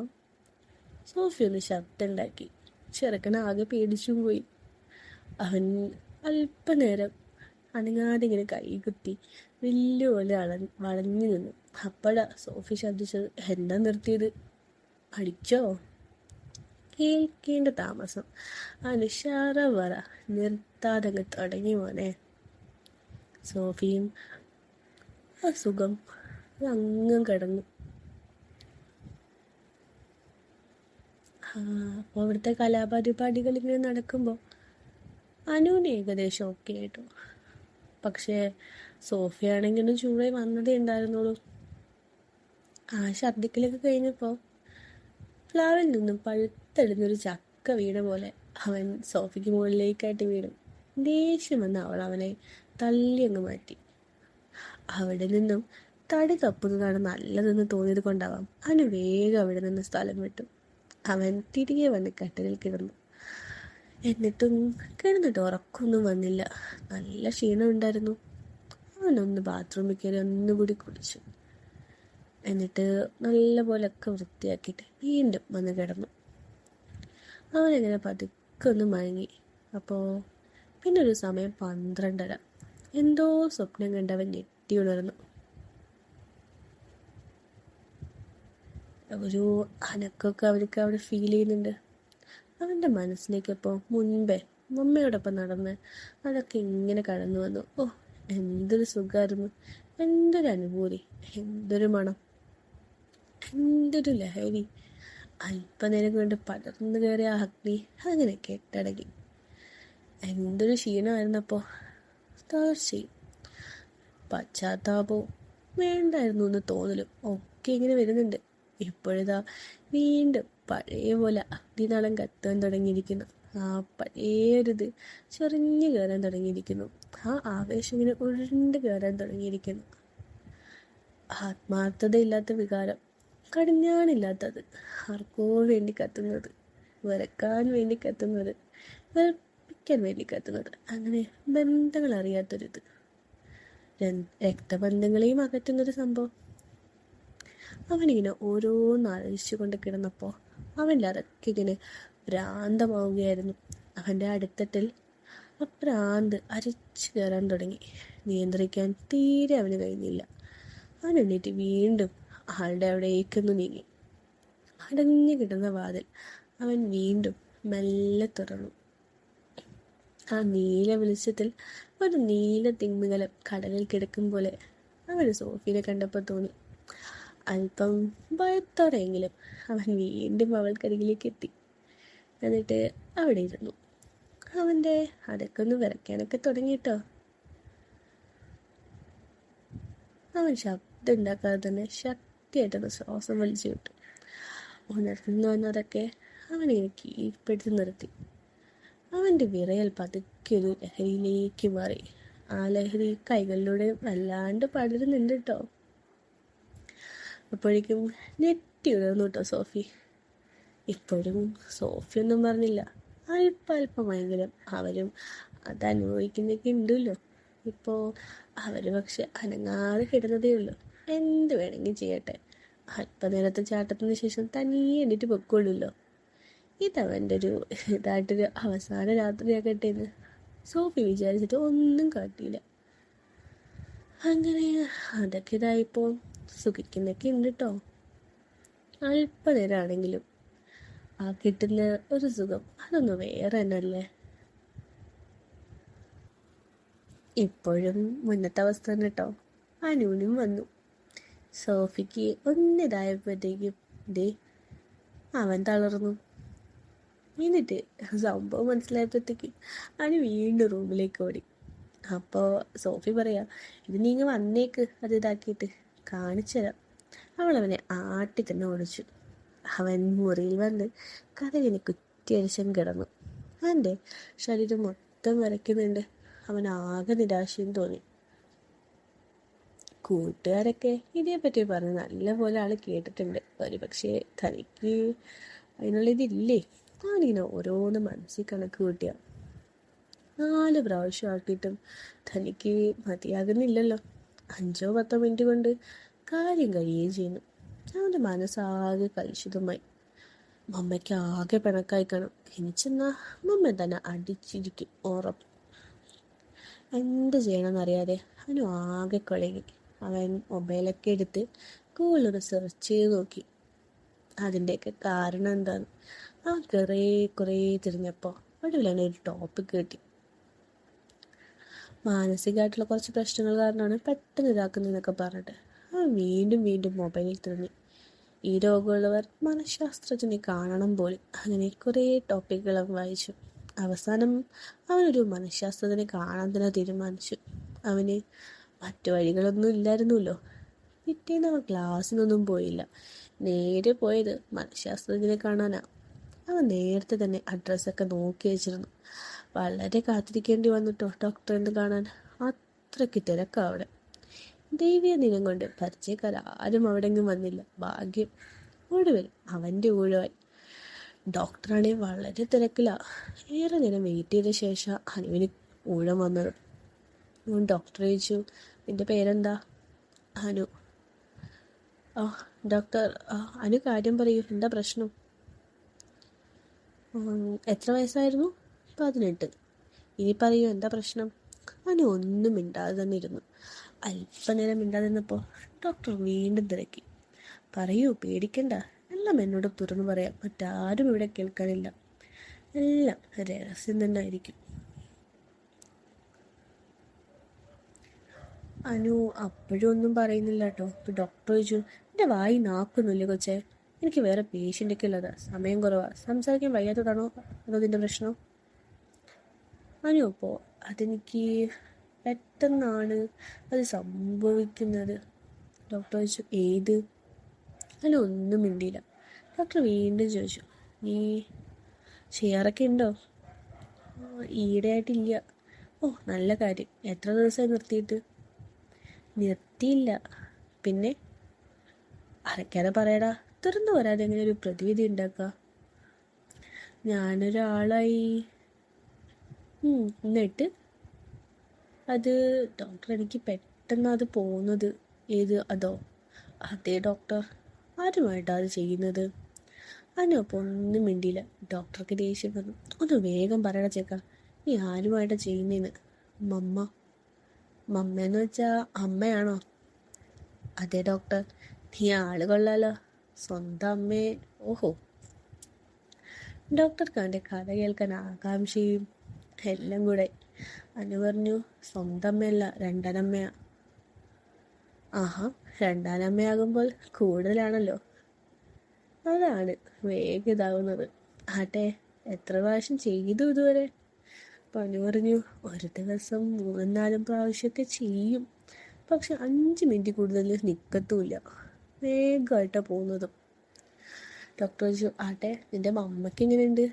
S1: സോഫി ഒന്ന് ശബ്ദം ഉണ്ടാക്കി. ചെറുക്കനാകെ പേടിച്ചും പോയി. അവൻ അല്പനേരം അനങ്ങാതെ ഇങ്ങനെ കൈകുത്തി വലിയ പോലെ വളഞ്ഞു നിന്നു. അപ്പോഴാ സോഫി ശബ്ദിച്ചത്, എന്താ നിർത്തിയത്? അടിച്ചോ? കേൾക്കേണ്ട താമസം. അനുഷാറ പറ നിർത്താതെ അങ്ങ് തുടങ്ങി മോനെ. സോഫിയും ആ സുഖം അങ്ങും കിടന്നു. അപ്പോൾ അവിടുത്തെ കലാപരിപാടികൾ ഇങ്ങനെ നടക്കുമ്പോൾ അനുവിന് ഏകദേശം ഒക്കെ ആയിട്ടു. പക്ഷേ സോഫിയാണെങ്കിലും ചൂടായി വന്നതേ ഉണ്ടായിരുന്നുള്ളൂ. ആ ഛർദിക്കലൊക്കെ കഴിഞ്ഞപ്പോൾ പ്ലാവിൽ നിന്നും പഴുത്തെടുന്നൊരു ചക്ക വീണ പോലെ അവൻ സോഫിക്ക് മുകളിലേക്കായിട്ട് വീണു. ദേഷ്യം വന്ന് അവനെ തള്ളി അങ്ങ് മാറ്റി. അവിടെ നിന്നും തടി തപ്പുന്നതാണ് നല്ലതെന്ന് തോന്നിയത് കൊണ്ടാവാം അവന് വേഗം അവിടെ നിന്ന് സ്ഥലം വിട്ടു. അവൻ തിരികെ വന്ന് കട്ടിലിൽ കിടന്നു. എന്നിട്ടും കിടന്നിട്ട് ഉറക്കമൊന്നും വന്നില്ല. നല്ല ക്ഷീണം ഉണ്ടായിരുന്നു. അവനൊന്ന് ബാത്റൂമിൽ കയറി ഒന്നുകൂടി കുടിച്ചു. എന്നിട്ട് നല്ല പോലൊക്കെ വൃത്തിയാക്കിയിട്ട് വീണ്ടും വന്ന് കിടന്നു. അവനങ്ങനെ പതുക്കെ ഒന്ന് മയങ്ങി. അപ്പോൾ പിന്നെ ഒരു സമയം 12:30. എന്തോ സ്വപ്നം കണ്ടവൻ ഞെട്ടി ഉണർന്നു. ഒരു അനക്കൊക്കെ അവർക്ക് അവിടെ ഫീൽ ചെയ്യുന്നുണ്ട്. അവൻ്റെ മനസ്സിലേക്കപ്പോൾ മുൻപേ മമ്മയോടൊപ്പം നടന്ന് അതൊക്കെ ഇങ്ങനെ കടന്നു വന്നു. ഓ, എന്തൊരു സുഖമായിരുന്നു, എന്തൊരു അനുഭൂതി, എന്തൊരു മണം, എന്തൊരു ലഹരി. അല്പനേരം കൊണ്ട് പടർന്നു കയറിയ ആ അഗ്നി അങ്ങനെ കെട്ടടങ്ങി. എന്തൊരു ക്ഷീണമായിരുന്നപ്പോൾ. തീർച്ചയായും പശ്ചാത്താപവും വേണ്ടായിരുന്നു എന്ന് തോന്നലും ഒക്കെ ഇങ്ങനെ വരുന്നുണ്ട്. ഇപ്പോഴിതാ വീണ്ടും പഴയ പോലെ അഗ്നിനാളം കത്താൻ തുടങ്ങിയിരിക്കുന്നു. ആ പഴയൊരിത് ചെറിഞ്ഞു കയറാൻ തുടങ്ങിയിരിക്കുന്നു. ആ ആവേശം ഇങ്ങനെ ഉരുണ്ട് കയറാൻ തുടങ്ങിയിരിക്കുന്നു. ആത്മാർത്ഥതയില്ലാത്ത വികാരം, കടിഞ്ഞാണില്ലാത്തത്, ആർക്കോ വേണ്ടി കത്തുന്നത്, വരക്കാൻ വേണ്ടി കത്തുന്നത്, വെറുപ്പിക്കാൻ വേണ്ടി കത്തുന്നത്, അങ്ങനെ ബന്ധങ്ങൾ അറിയാത്തൊരിത്, രക്തബന്ധങ്ങളെയും അകറ്റുന്നൊരു സംഭവം. അവനിങ്ങനെ ഓരോന്ന് ആലോചിച്ചു കൊണ്ട് കിടന്നപ്പോൾ അവൻ്റെ അതൊക്കെ ഇങ്ങനെ ഭ്രാന്തമാവുകയായിരുന്നു. അവൻ്റെ അടിത്തട്ടിൽ ആ ഭ്രാന്ത് അരച്ചു കയറാൻ തുടങ്ങി. നിയന്ത്രിക്കാൻ തീരെ അവന് കഴിഞ്ഞില്ല. അവൻ എണ്ണീറ്റ് വീണ്ടും ആളുടെ അവിടേക്കൊന്ന് നീങ്ങി. അടഞ്ഞു കിടന്ന വാതിൽ അവൻ വീണ്ടും മെല്ലെ തുറന്നു. ആ നീല വെളിച്ചത്തിൽ ഒരു നീല തിമിംഗലം കടലിൽ കിടക്കും പോലെ അവന് സോഫിയെ കണ്ടപ്പോൾ തോന്നി. അല്പം ഭയത്തോടെയെങ്കിലും അവൻ വീണ്ടും അവൾക്കരികിലേക്ക് എത്തി. എന്നിട്ട് അവിടെ ഇരുന്നു. അവൻ്റെ അതൊക്കെ ഒന്ന് വിറയ്ക്കാനൊക്കെ തുടങ്ങിയിട്ടോ. അവൻ ശബ്ദം ഉണ്ടാക്കാതെ തന്നെ ശക്തിയായിട്ടൊന്ന് ശ്വാസം വലിച്ചു വിട്ടു. ഉണർന്നു വന്നതൊക്കെ അവനിങ്ങനെ കീഴ്പ്പെടുത്തി നിർത്തി. അവൻ്റെ വിറയൽ പതുക്കെ ഒരു ലഹരിയിലേക്ക് മാറി. ആ ലഹരി കൈകളിലൂടെ വല്ലാണ്ട് പടരുന്നുണ്ട് കേട്ടോ. അപ്പോഴേക്കും ഞെട്ടി ഉണർന്നു കേട്ടോ സോഫി. ഇപ്പോഴും സോഫിയൊന്നും പറഞ്ഞില്ല. അല്പമെങ്കിലും അവരും അത് അനുഭവിക്കുന്നൊക്കെ ഉണ്ടല്ലോ. ഇപ്പോൾ അവർ പക്ഷെ അനങ്ങാതെ കിടന്നതേ ഉള്ളൂ. എന്ത് വേണമെങ്കിൽ ചെയ്യട്ടെ, അല്പനേരത്തെ ചാട്ടത്തിന് ശേഷം തനിയെ എണീറ്റ് പൊക്കോളൂല്ലോ. ഇതവൻ്റെ ഒരു ഇതായിട്ടൊരു അവസാന രാത്രിയാക്കട്ടെ എന്ന് സോഫി വിചാരിച്ചിട്ട് ഒന്നും കാട്ടിയില്ല. അങ്ങനെ അതൊക്കെ ഇതായിപ്പോൾ സുഖിക്കുന്നൊക്കെ ഉണ്ട് കേട്ടോ. അല്പനേരമാണെങ്കിലും ആ കിട്ടുന്ന ഒരു സുഖം അതൊന്നും വേറെ തന്നെയല്ലേ. ഇപ്പോഴും മുന്നത്തെ അവസ്ഥ തന്നെ കേട്ടോ. അനുവിനും വന്നു. സോഫിക്ക് ഒന്നിതായപ്പോഴത്തേക്കും അവൻ തളർന്നു. എന്നിട്ട് സംഭവം മനസ്സിലായപ്പോഴത്തേക്കും അനു വീണ്ടും റൂമിലേക്ക് ഓടി. അപ്പോൾ സോഫി പറയാ, ഇത് നീ ഇങ്ങ് വന്നേക്ക്, അത് ഇതാക്കിയിട്ട് കാണിച്ചു തരാം. അവളവനെ ആട്ടി തന്നെ ഓടിച്ചു. അവൻ മുറിയിൽ വന്ന് കഥകിനെ കുറ്റിയരിശം കിടന്നു. അവൻ്റെ ശരീരം മൊത്തം വരയ്ക്കുന്നുണ്ട്. അവൻ ആകെ നിരാശയും തോന്നി. കൂട്ടുകാരൊക്കെ ഇതേപ്പറ്റി പറഞ്ഞ് നല്ല പോലെ ആൾ കേട്ടിട്ടുണ്ട്. ഒരു പക്ഷേ തനിക്ക് അതിനുള്ള ഇതില്ലേ. അവനിങ്ങനെ ഓരോന്ന് മനസ്സിൽ കണക്ക് കൂട്ടിയ 4 പ്രാവശ്യം ആക്കിയിട്ടും തനിക്ക് മതിയാകുന്നില്ലല്ലോ. 5-10 മിനിറ്റ് കൊണ്ട് കാര്യം കഴിയുകയും ചെയ്യുന്നു. അവൻ്റെ മനസ്സാകെ കലുഷിതമായി. മമ്മയ്ക്ക് ആകെ പിണക്കായി കാണും. എനിച്ചെന്നാ മമ്മ തന്നെ അടിച്ചിരിക്കും ഉറപ്പ്. എന്ത് ചെയ്യണമെന്നറിയാതെ അവന് ആകെ കുഴങ്ങി. അവൻ മൊബൈലൊക്കെ എടുത്ത് ഗൂഗിളിൽ സെർച്ച് ചെയ്ത് നോക്കി അതിൻ്റെയൊക്കെ കാരണം എന്താണ്. അവൻ കുറേ തിരിഞ്ഞപ്പോൾ ഒടുവിലാണ് ഒരു ടോപ്പിക് കിട്ടി. മാനസികമായിട്ടുള്ള കുറച്ച് പ്രശ്നങ്ങൾ കാരണമാണ് പെട്ടെന്ന് ഇതാക്കുന്നതെന്നൊക്കെ പറഞ്ഞിട്ട് അവൻ വീണ്ടും മൊബൈലിൽ തിരിഞ്ഞു. ഈ രോഗമുള്ളവർ മനഃശാസ്ത്രജ്ഞനെ കാണണം പോലും. അങ്ങനെ കുറേ ടോപ്പിക്കുകൾ അവൻ വായിച്ചു. അവസാനം അവനൊരു മനഃശാസ്ത്രജ്ഞനെ കാണാൻ തന്നെ തീരുമാനിച്ചു. അവന് മറ്റു വഴികളൊന്നും ഇല്ലായിരുന്നല്ലോ. പിറ്റേന്ന് അവൻ ക്ലാസ്സിനൊന്നും പോയില്ല. നേരെ പോയത് മനഃശാസ്ത്രജ്ഞനെ കാണാനാ. അവൻ നേരത്തെ തന്നെ അഡ്രസ്സൊക്കെ നോക്കി വെച്ചിരുന്നു. വളരെ കാത്തിരിക്കേണ്ടി വന്നിട്ടോ ഡോക്ടറിനെ കാണാൻ. അത്രയ്ക്ക് തിരക്കാണ് അവിടെ. ദൈവീയ ദിനം കൊണ്ട് പരിചയക്കാർ ആരും അവിടെങ്ങും വന്നില്ല. ഭാഗ്യം. ഒടുവിൽ അവൻ്റെ ഊഴമായി. ഡോക്ടറാണെങ്കിൽ വളരെ തിരക്കിലാണ്. ഏറെ നേരം വെയിറ്റ് ചെയ്ത ശേഷം അനുവിന് ഊഴം വന്നത്. ഡോക്ടർ ചോദിച്ചു, നിന്റെ പേരെന്താ? അനു. ആ ഡോക്ടർ, അനു കാര്യം പറയൂ, എന്താ പ്രശ്നം? എത്ര വയസ്സായിരുന്നു? 18. ഇനി പറയൂ, എന്താ പ്രശ്നം? അനു ഒന്നും മിണ്ടാതെ തന്നെ ഇരുന്നു. അല്പനേരം മിണ്ടാതെ നിന്നപ്പോൾ ഡോക്ടർ വീണ്ടും തിരക്കി. പറയൂ, പേടിക്കണ്ട, എല്ലാം എന്നോട് തുറന്നു പറയാം. മറ്റാരും ഇവിടെ കേൾക്കാനില്ല. എല്ലാം രഹസ്യം തന്നെ ആയിരിക്കും. അനു അപ്പോഴും ഒന്നും പറയുന്നില്ല കേട്ടോ. ഇപ്പോൾ ഡോക്ടർ ചോദിച്ചു, എൻ്റെ വായി നാക്കൊന്നുമില്ല കൊച്ചേ, എനിക്ക് വേറെ പേഷ്യൻ്റൊക്കെ ഉള്ളതാ, സമയം കുറവാണ്, സംസാരിക്കാൻ വയ്യാത്തതാണോ അതോ നിൻ്റെ പ്രശ്നം? അനു അപ്പോൾ അതെനിക്ക് പെട്ടെന്നാണ് അത് സംഭവിക്കുന്നത്. ഡോക്ടർ ചോദിച്ചു, ഏത്? അനു ഒന്നും മിണ്ടിയില്ല. ഡോക്ടർ വീണ്ടും ചോദിച്ചു, നീ ചെയ്യാറൊക്കെ ഉണ്ടോ? ഈയിടെയായിട്ടില്ല. ഓ നല്ല കാര്യം. എത്ര ദിവസമായി നിർത്തിയിട്ട്? നിർത്തിയില്ല. പിന്നെ? അരക്കാതെ പറയടാ, തുറന്നു വരാതെ എങ്ങനെ ഒരു പ്രതിവിധി ഉണ്ടാക്കുക? ഞാനൊരാളായി. എന്നിട്ട്? അത് ഡോക്ടർ, എനിക്ക് പെട്ടെന്ന് അത് പോകുന്നത്. ഏത്? അതോ? അതെ ഡോക്ടർ. ആരുമായിട്ടാണ് അത് ചെയ്യുന്നത്? അതിനൊപ്പം ഒന്നും മിണ്ടിയില്ല. ഡോക്ടർക്ക് ദേഷ്യം വന്നു. ഒന്ന് വേഗം പറയണ ചേക്ക, നീ ആരുമായിട്ടാണ് ചെയ്യുന്നതെന്ന്. മമ്മ. മമ്മയെന്ന് വെച്ചാൽ അമ്മയാണോ? അതെ ഡോക്ടർ. നീ ആള് കൊള്ളാലോ, സ്വന്തം അമ്മയെ. ഓഹോ. ഡോക്ടർക്ക് അവൻ്റെ കഥ കേൾക്കാൻ ആകാംക്ഷയും എല്ലാം കൂടെ. അനു പറഞ്ഞു, സ്വന്തം അമ്മയല്ല, രണ്ടാനമ്മയാ. ആഹാ, രണ്ടാനമ്മയാകുമ്പോൾ കൂടുതലാണല്ലോ. അതാണ് വേഗം ഇതാവുന്നത്. ആട്ടെ, എത്ര പ്രാവശ്യം ചെയ്തു ഇതുവരെ? പനി പറഞ്ഞു, ഒരു ദിവസം 3-4 പ്രാവശ്യമൊക്കെ ചെയ്യും. പക്ഷെ 5 മിനിറ്റ് കൂടുതൽ നിൽക്കത്തുമില്ല. വേഗമായിട്ടാണ് പോകുന്നതും. ഡോക്ടർ ചോദിച്ചു, ആട്ടെ, നിൻ്റെ മമ്മയ്ക്ക് എങ്ങനെയുണ്ട്?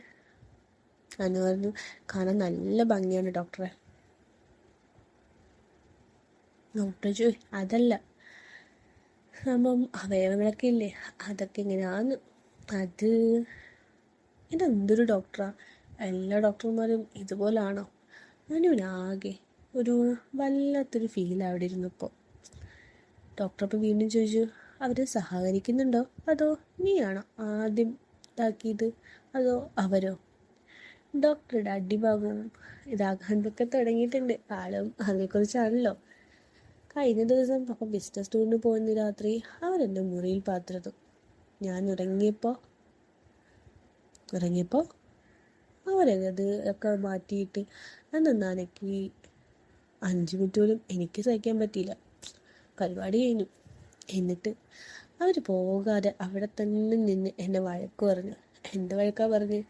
S1: അനു പറഞ്ഞു, കാണാൻ നല്ല ഭംഗിയാണ് ഡോക്ടറെ. ഡോക്ടർ ചോദിച്ചു, അതല്ല, അപ്പം അവയവങ്ങളൊക്കെ ഇല്ലേ, അതൊക്കെ എങ്ങനെയാന്ന്? അത് ഇതെന്തൊരു ഡോക്ടറാ, എല്ലാ ഡോക്ടർമാരും ഇതുപോലാണോ? അനുവിനാകെ ഒരു വല്ലാത്തൊരു ഫീൽ അവിടെ ഇരുന്നപ്പോൾ. ഡോക്ടർ അപ്പം വീണ്ടും ചോദിച്ചു, അവർ സഹകരിക്കുന്നുണ്ടോ അതോ നീയാണോ ആദ്യം ഇതാക്കിയത് അതോ അവരോ? ഡോക്ടറുടെ അടിഭാഗവും ഇതാകാനൊക്കെ തുടങ്ങിയിട്ടുണ്ട്. ആളും അതിനെക്കുറിച്ചാണല്ലോ. കഴിഞ്ഞ ദിവസം അപ്പം ബിസിനസ് ടൂറിന് പോകുന്ന രാത്രി അവരെൻ്റെ മുറിയിൽ പാത്രത്തും. ഞാൻ ഇറങ്ങിയപ്പോൾ അവരത് ഒക്കെ മാറ്റിയിട്ട് അന്നെനിക്ക് 5 മിനിറ്റ് പോലും എനിക്ക് സഹിക്കാൻ പറ്റിയില്ല. പരിപാടി കഴിഞ്ഞു. എന്നിട്ട് അവർ പോകാതെ അവിടെ തന്നെ നിന്ന് എന്നെ വഴക്ക് പറഞ്ഞു. എൻ്റെ വഴക്കാ പറഞ്ഞ്?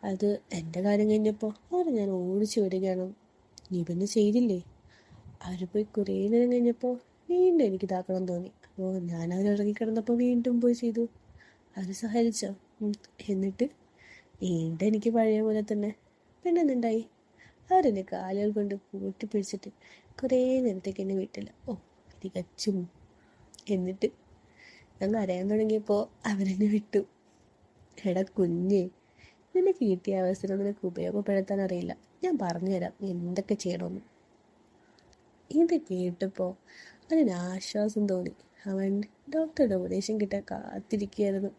S1: അത് എൻ്റെ കാര്യം കഴിഞ്ഞപ്പോൾ അവർ ഞാൻ ഓടിച്ചു വരികയാണ്. നീ പിന്നെ ചെയ്തില്ലേ? അവർ പോയി കുറേ നേരം കഴിഞ്ഞപ്പോൾ വീണ്ടും എനിക്ക് ഇതാക്കണം തോന്നി. അപ്പോൾ ഞാൻ അവരിറങ്ങിക്കിടന്നപ്പോൾ വീണ്ടും പോയി ചെയ്തു. അവർ സഹകരിച്ചോ? എന്നിട്ട് വീണ്ടും എനിക്ക് പഴയ പോലെ തന്നെ. പിന്നെ എന്തുണ്ടായി? അവരെന്നെ കാലുകൾ കൊണ്ട് കൂട്ടിപ്പിടിച്ചിട്ട് കുറേ നേരത്തേക്ക് എന്നെ വിട്ടില്ല. ഓ തികച്ചും. എന്നിട്ട് ഞാൻ കരയാൻ തുടങ്ങിയപ്പോൾ അവരെന്നെ വിട്ടു. എടാ കുഞ്ഞേ, നിനക്ക് കിട്ടിയ അവസരം നിനക്ക് ഉപയോഗപ്പെടുത്താൻ അറിയില്ല. ഞാൻ പറഞ്ഞുതരാം എന്തൊക്കെ ചെയ്യണമെന്ന്. ഇത് കേട്ടപ്പോൾ അതിനാശ്വാസം തോന്നി. അവൻ ഡോക്ടറുടെ ഉപദേശം കിട്ടാൻ കാത്തിരിക്കുകയായിരുന്നു.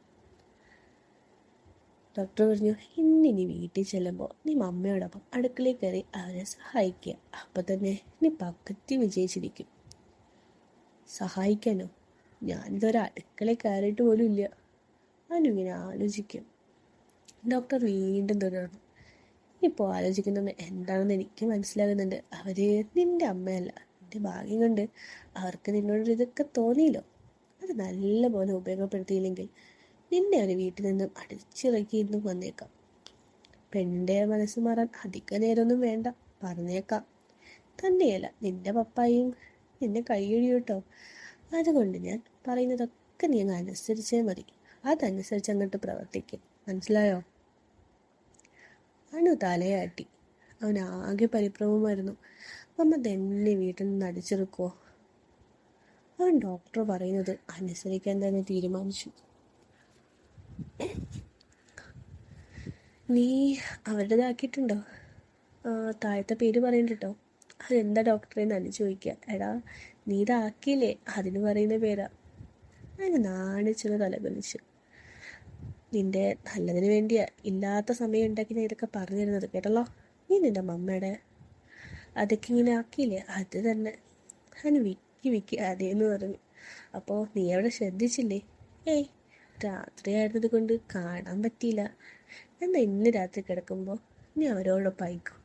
S1: ഡോക്ടർ പറഞ്ഞു, ഇന്നിനി വീട്ടിൽ ചെല്ലുമ്പോൾ നീ മമ്മയോടൊപ്പം അടുക്കളയിൽ കയറി അവരെ സഹായിക്കുക. അപ്പം തന്നെ നീ പകുതി വിജയിച്ചിരിക്കും. സഹായിക്കാനോ? ഞാനിതൊരു അടുക്കളയിൽ കയറിയിട്ട് പോലും ഇല്ല. അനുവിങ്ങനെ ആലോചിക്കും. ഡോക്ടർ വീണ്ടും തുടർന്നു, ഇപ്പോൾ ആലോചിക്കുന്നത് എന്താണെന്ന് എനിക്ക് മനസ്സിലാകുന്നുണ്ട്. അവർ നിൻ്റെ അമ്മയല്ല. നിൻ്റെ ഭാഗ്യം കൊണ്ട് അവർക്ക് നിന്നോടൊരു ഇതൊക്കെ തോന്നിയില്ലോ. അത് നല്ലപോലെ ഉപയോഗപ്പെടുത്തിയില്ലെങ്കിൽ നിന്നെ അവർ വീട്ടിൽ നിന്നും അടിച്ചിറക്കിയിരുന്നും വന്നേക്കാം. പെണ്ണിൻ്റെ മനസ്സ് മാറാൻ അധിക നേരമൊന്നും വേണ്ട, പറഞ്ഞേക്കാം. തന്നെയല്ല, നിൻ്റെ പപ്പായും നിന്നെ കൈയ്യഴി കേട്ടോ. അതുകൊണ്ട് ഞാൻ പറയുന്നതൊക്കെ നീ അങ്ങ് അനുസരിച്ചേ മതി. അതനുസരിച്ച് അങ്ങോട്ട് പ്രവർത്തിക്കും. മനസ്സിലായോ? അനു തലയാട്ടി. അവൻ ആകെ പരിഭ്രമമായിരുന്നു. അമ്മ തന്നെ വീട്ടിൽ നിന്ന് അടിച്ചിറക്കുമോ? അവൻ ഡോക്ടർ പറയുന്നത് അനുസരിക്കാൻ തന്നെ തീരുമാനിച്ചു. നീ അവരുടേതാക്കിയിട്ടുണ്ടോ? താഴത്തെ പേര് പറയണ്ട കേട്ടോ. അതെന്താ ഡോക്ടറെ എന്ന് ചോദിക്കുക. എടാ നീ ഇതാക്കിയില്ലേ, അതിന് പറയുന്ന പേരാ. അതിന് നാണിച്ചൊന്ന് തലകുലിച്ചു. നിന്റെ നല്ലതിന് വേണ്ടിയാ, ഇല്ലാത്ത സമയം ഉണ്ടാക്കി ഞാൻ ഇതൊക്കെ പറഞ്ഞു തരുന്നത് കേട്ടല്ലോ. നീ നിന്റെ മമ്മയുടെ അതൊക്കെ ഇങ്ങനെ ആക്കിയില്ലേ, അത് തന്നെ. അതിന് വിക്കി വിക്കി അതേന്ന് പറഞ്ഞു. അപ്പോൾ നീ അവിടെ ശ്രദ്ധിച്ചില്ലേ? ഏയ്, രാത്രിയായിരുന്നത് കൊണ്ട് കാണാൻ പറ്റിയില്ല. എന്നാൽ ഇന്ന് രാത്രി കിടക്കുമ്പോൾ നീ അവരോടൊപ്പം അയക്കും.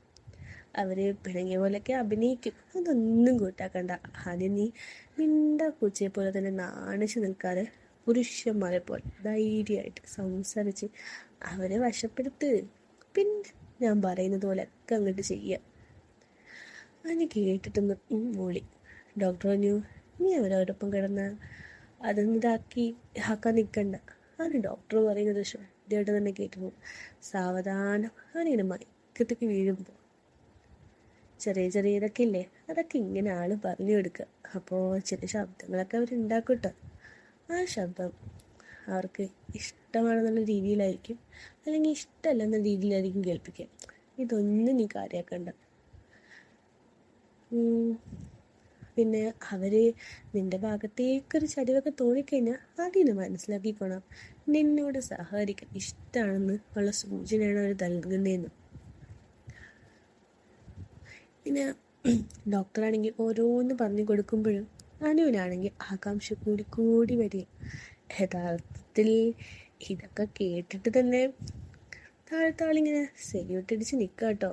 S1: അവർ പിണങ്ങിയ പോലെയൊക്കെ അഭിനയിക്കും. അതൊന്നും കൂട്ടാക്കണ്ട. ആദ്യം നീ മിണ്ടാ പൂച്ചയെ പോലെ തന്നെ നാണിച്ച് നിൽക്കാതെ പുരുഷന്മാരെ പോലെ ധൈര്യമായിട്ട് സംസാരിച്ച് അവരെ വശപ്പെടുത്ത്. പിന്നെ ഞാൻ പറയുന്നത് പോലെയൊക്കെ അങ്ങോട്ട് ചെയ്യുക. അതിന് കേട്ടിട്ടൊന്ന് മൂളി. ഡോക്ടർ പറഞ്ഞു, നീ അവരോടൊപ്പം കിടന്ന അതൊന്നും ആക്കാൻ നിൽക്കണ്ട. അതിന് ഡോക്ടർ പറയുന്നത് ശ്രദ്ധയോടെ തന്നെ കേട്ടു. സാവധാനം അവനിങ്ങനെ മയക്കത്തേക്ക് വീഴുമ്പോൾ ചെറിയ ചെറിയ ഇതൊക്കെ ഇല്ലേ, അതൊക്കെ ഇങ്ങനെ ആൾ പറഞ്ഞു കൊടുക്കുക. അപ്പോൾ ചെറിയ ശബ്ദങ്ങളൊക്കെ അവരുണ്ടാക്കും കേട്ടോ. ആ ശബ്ദം അവർക്ക് ഇഷ്ടമാണെന്നുള്ള രീതിയിലായിരിക്കും, അല്ലെങ്കിൽ ഇഷ്ടമല്ലെന്ന രീതിയിലായിരിക്കും കേൾപ്പിക്കുക. ഇതൊന്നും നീ കാര്യമാക്കണ്ട. പിന്നെ അവർ നിന്റെ ഭാഗത്തേക്കൊരു ചരിവൊക്കെ തോന്നിക്കഴിഞ്ഞാൽ അതിന് മനസ്സിലാക്കിക്കോണം നിന്നോട് സഹകരിക്കാൻ ഇഷ്ടമാണെന്ന് ഉള്ള സൂചനയാണ് അവർ നൽകുന്നതെന്ന്. പിന്നെ ഡോക്ടറാണെങ്കിൽ ഓരോന്ന് പറഞ്ഞു കൊടുക്കുമ്പോഴും അനുവിനാണെങ്കിൽ ആകാംക്ഷ കൂടി കൂടി വരിക. യഥാർത്ഥത്തിൽ ഇതൊക്കെ കേട്ടിട്ട് തന്നെ താഴ്ത്താളിങ്ങനെ സെല്യൂട്ടടിച്ച് നിൽക്കുക കേട്ടോ.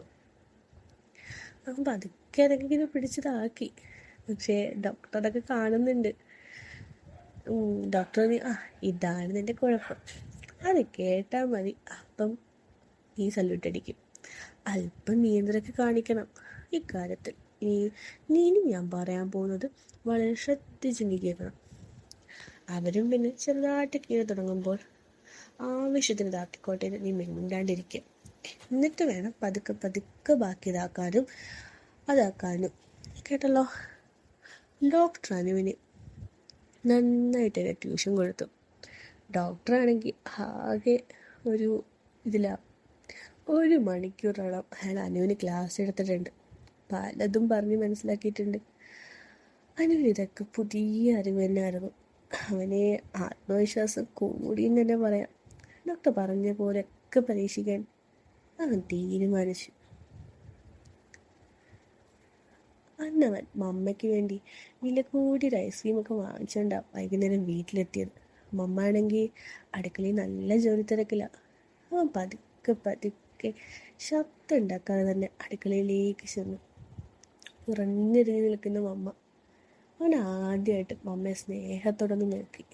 S1: അപ്പം പതുക്കെ അതൊക്കെ ഇങ്ങനെ പിടിച്ചതാക്കി. പക്ഷേ ഡോക്ടർ അതൊക്കെ കാണുന്നുണ്ട്. ഡോക്ടർ ഇതാണ് നിൻ്റെ കുഴപ്പം, അത് കേട്ടാൽ മതി, അപ്പം നീ സല്യൂട്ടടിക്കും. അല്പം നിയന്ത്രണമൊക്കെ കാണിക്കണം ഇക്കാര്യത്തിൽ. ഇനി ഞാൻ പറയാൻ പോകുന്നത് വളരെ ശ്രദ്ധിച്ച് കേൾക്കണം. അവരും പിന്നെ ചെറുതായിട്ട് കീഴെ തുടങ്ങുമ്പോൾ ആവശ്യത്തിന് ഇതാക്കിക്കോട്ടെ, നീ മിണ്ടാണ്ടിരിക്കുക. എന്നിട്ട് വേണം പതുക്കെ പതുക്കെ ബാക്കി ഇതാക്കാനും അതാക്കാനും. കേട്ടല്ലോ. ഡോക്ടർ അനുവിന് നന്നായിട്ട് ട്യൂഷൻ കൊടുത്തു. ഡോക്ടറാണെങ്കിൽ ആകെ ഒരു ഇതിലാണ്. 1 മണിക്കൂറോളം അയാൾ അനുവിന് ക്ലാസ് എടുത്തിട്ടുണ്ട്. പലതും പറഞ്ഞ് മനസ്സിലാക്കിയിട്ടുണ്ട്. അനുവിന് ഇതൊക്കെ പുതിയ അറിവ് തന്നെയായിരുന്നു. അവനെ ആത്മവിശ്വാസം കൂടിയെന്ന് തന്നെ പറയാം. ഡോക്ടർ പറഞ്ഞ പോലെയൊക്കെ പരീക്ഷിക്കാൻ അവൻ തീരുമാനിച്ചു. അന്നവൻ മമ്മയ്ക്ക് വേണ്ടി വില കൂടിയൊരു ഐസ്ക്രീമൊക്കെ വാങ്ങിച്ചുകൊണ്ടാണ് വൈകുന്നേരം വീട്ടിലെത്തിയത്. മമ്മ ആണെങ്കിൽ അടുക്കളയിൽ നല്ല ജോലി തിരക്കിലാണ്. അവൻ പതുക്കെ പതുക്കെ ശബ്ദം ഉണ്ടാക്കാതെ തന്നെ അടുക്കളയിലേക്ക് ചെന്നു. ഉറഞ്ഞിരിഞ്ഞ് നിൽക്കുന്ന മമ്മ. അവൻ ആദ്യമായിട്ട് മമ്മയെ സ്നേഹത്തോടൊന്ന് നോക്കി.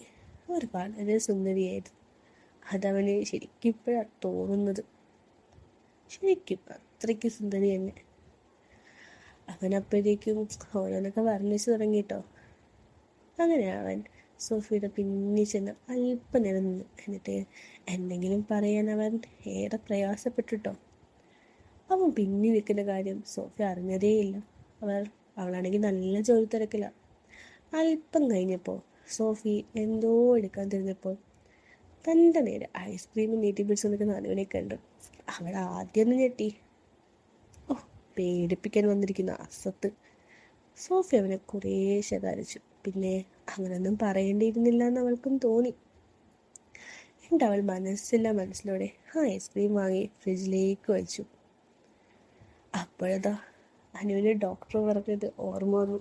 S1: അവർ വളരെ സുന്ദരിയായിരുന്നു. അതവന് ശരിക്കും ഇപ്പോഴാണ് തോന്നുന്നത്. ശരിക്കും അത്രയ്ക്ക് സുന്ദരി തന്നെ. അവനപ്പോഴേക്കും ഓരോന്നൊക്കെ വർണ്ണിച്ചു തുടങ്ങിട്ടോ. അങ്ങനെ അവൻ സോഫിയുടെ പിന്നിൽ ചെന്ന് അല്പനേരം നിന്നു. എന്നിട്ട് എന്തെങ്കിലും പറയാൻ അവൻ ഏറെ പ്രയാസപ്പെട്ടിട്ടോ. അവൻ പിന്നിൽ നിൽക്കുന്ന കാര്യം സോഫി അറിഞ്ഞതേയില്ല. അവളാണെങ്കിൽ നല്ല ജോലി തിരക്കില്ല. അല്പം കഴിഞ്ഞപ്പോൾ സോഫി എന്തോ എടുക്കാൻ തിരിഞ്ഞപ്പോൾ തൻ്റെ നേരെ ഐസ്ക്രീം നീട്ടി പിടിച്ചു നിൽക്കുന്ന അനുവിനെ കണ്ടു. അവൾ ആദ്യം ഞെട്ടി. പേടിപ്പിക്കാൻ വന്നിരിക്കുന്ന അസത്ത്. സോഫി അവനെ കുറേ ശകാരിച്ചു. പിന്നെ അങ്ങനൊന്നും പറയേണ്ടിയിരുന്നില്ല എന്ന് അവൾക്കും തോന്നി. എന്നിട്ട് അവൾ മനസ്സിലൂടെ ഐസ്ക്രീം വാങ്ങി ഫ്രിഡ്ജിലേക്ക് വെച്ചു. അപ്പോഴതാ അനുവിന് ഡോക്ടർ പറഞ്ഞത് ഓർമ്മ വന്നു.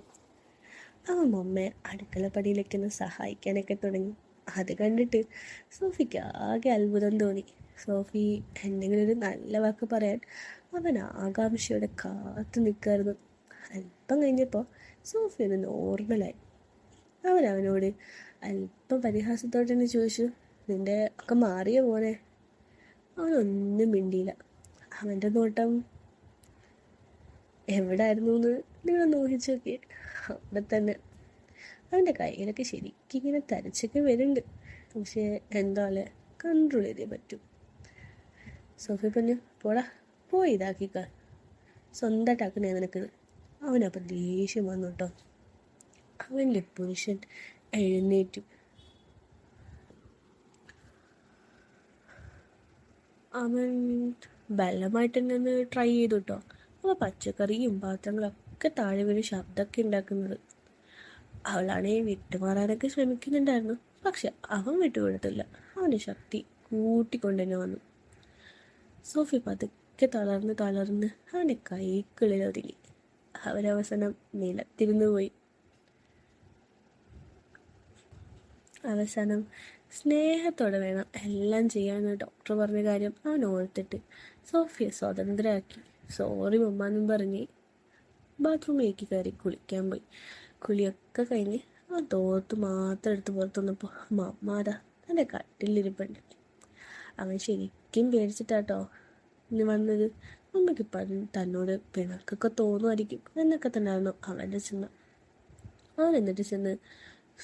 S1: അവൻ മമ്മയെ അടുക്കളപ്പടിയിലേക്കൊന്ന് സഹായിക്കാനൊക്കെ തുടങ്ങി. അത് കണ്ടിട്ട് സോഫിക്ക് ആകെ അത്ഭുതം തോന്നി. സോഫി എന്തെങ്കിലും ഒരു നല്ല വാക്ക് പറയാൻ അവൻ ആകാംക്ഷയോടെ കാത്തു നിൽക്കായിരുന്നു. അല്പം കഴിഞ്ഞപ്പോൾ സോഫി ഒന്ന് നോർമലായി. അവനോട് അല്പം പരിഹാസത്തോടെ തന്നെ ചോദിച്ചു, നിന്റെ ഒക്കെ മാറിയോ മോനെ? അവനൊന്നും മിണ്ടിയില്ല. അവൻ്റെ നോട്ടം എവിടായിരുന്നു എന്ന് നിങ്ങൾ നോക്കിച്ചു നോക്കി. അവിടെ തന്നെ. അവൻ്റെ കയ്യിലൊക്കെ ശരിക്കും ഇങ്ങനെ തരച്ചൊക്കെ വരുന്നുണ്ട്. പക്ഷേ എന്താ കൺട്രോൾ ചെയ്തേ പറ്റൂ. സോഫി പറഞ്ഞു, പോടാ പോയി ഇതാക്കിക്ക, സ്വന്തമായിട്ടാക്കണേ നിനക്ക്. അവനപ്പം ദേഷ്യം വന്നു കേട്ടോ. അവൻ്റെ പുരുഷൻ എഴുന്നേറ്റു. അവൻ ബലമായിട്ട് തന്നെ ഒന്ന് ട്രൈ ചെയ്തു കേട്ടോ. അപ്പോൾ പച്ചക്കറിയും പാത്രങ്ങളൊക്കെ താഴെ വീണ് ശബ്ദമൊക്കെ ഉണ്ടാക്കുന്നത്. അവളാണെ വിട്ടുമാറാനൊക്കെ ശ്രമിക്കുന്നുണ്ടായിരുന്നു. പക്ഷെ അവൻ വിട്ടുകൊടുത്തില്ല. അവൻ്റെ ശക്തി കൂട്ടിക്കൊണ്ട് തന്നെ വന്നു. സോഫി പതുക്കെ തളർന്ന് തളർന്ന് അവൻ്റെ കൈക്കുള്ളിൽ ഒതുങ്ങി. അവരവസാനം നിലത്തിരുന്നു പോയി. അവസാനം സ്നേഹത്തോടെ വേണം എല്ലാം ചെയ്യാമെന്ന് ഡോക്ടർ പറഞ്ഞ കാര്യം അവൻ ഓർത്തിട്ട് സോഫിയെ സ്വതന്ത്രയാക്കി. സോറി മമ്മ എന്നും പറഞ്ഞ് ബാത്റൂമിലേക്ക് കയറി കുളിക്കാൻ പോയി. കുളിയൊക്കെ കഴിഞ്ഞ് അവൻ തോർത്ത് മാത്രം എടുത്ത് പുറത്തു വന്നപ്പോൾ മമ്മാതാ തൻ്റെ കട്ടിലിരിപ്പുണ്ട്. അവൻ ശരിക്കും പേടിച്ചിട്ടാട്ടോ ഇന്ന് വന്നത്. അമ്മയ്ക്ക് തന്നോട് പിണക്കൊക്കെ തോന്നുമായിരിക്കും എന്നൊക്കെ തന്നെയായിരുന്നു അവൻ്റെ ചിന്ത. അവൻ എന്നിട്ട് ചെന്ന്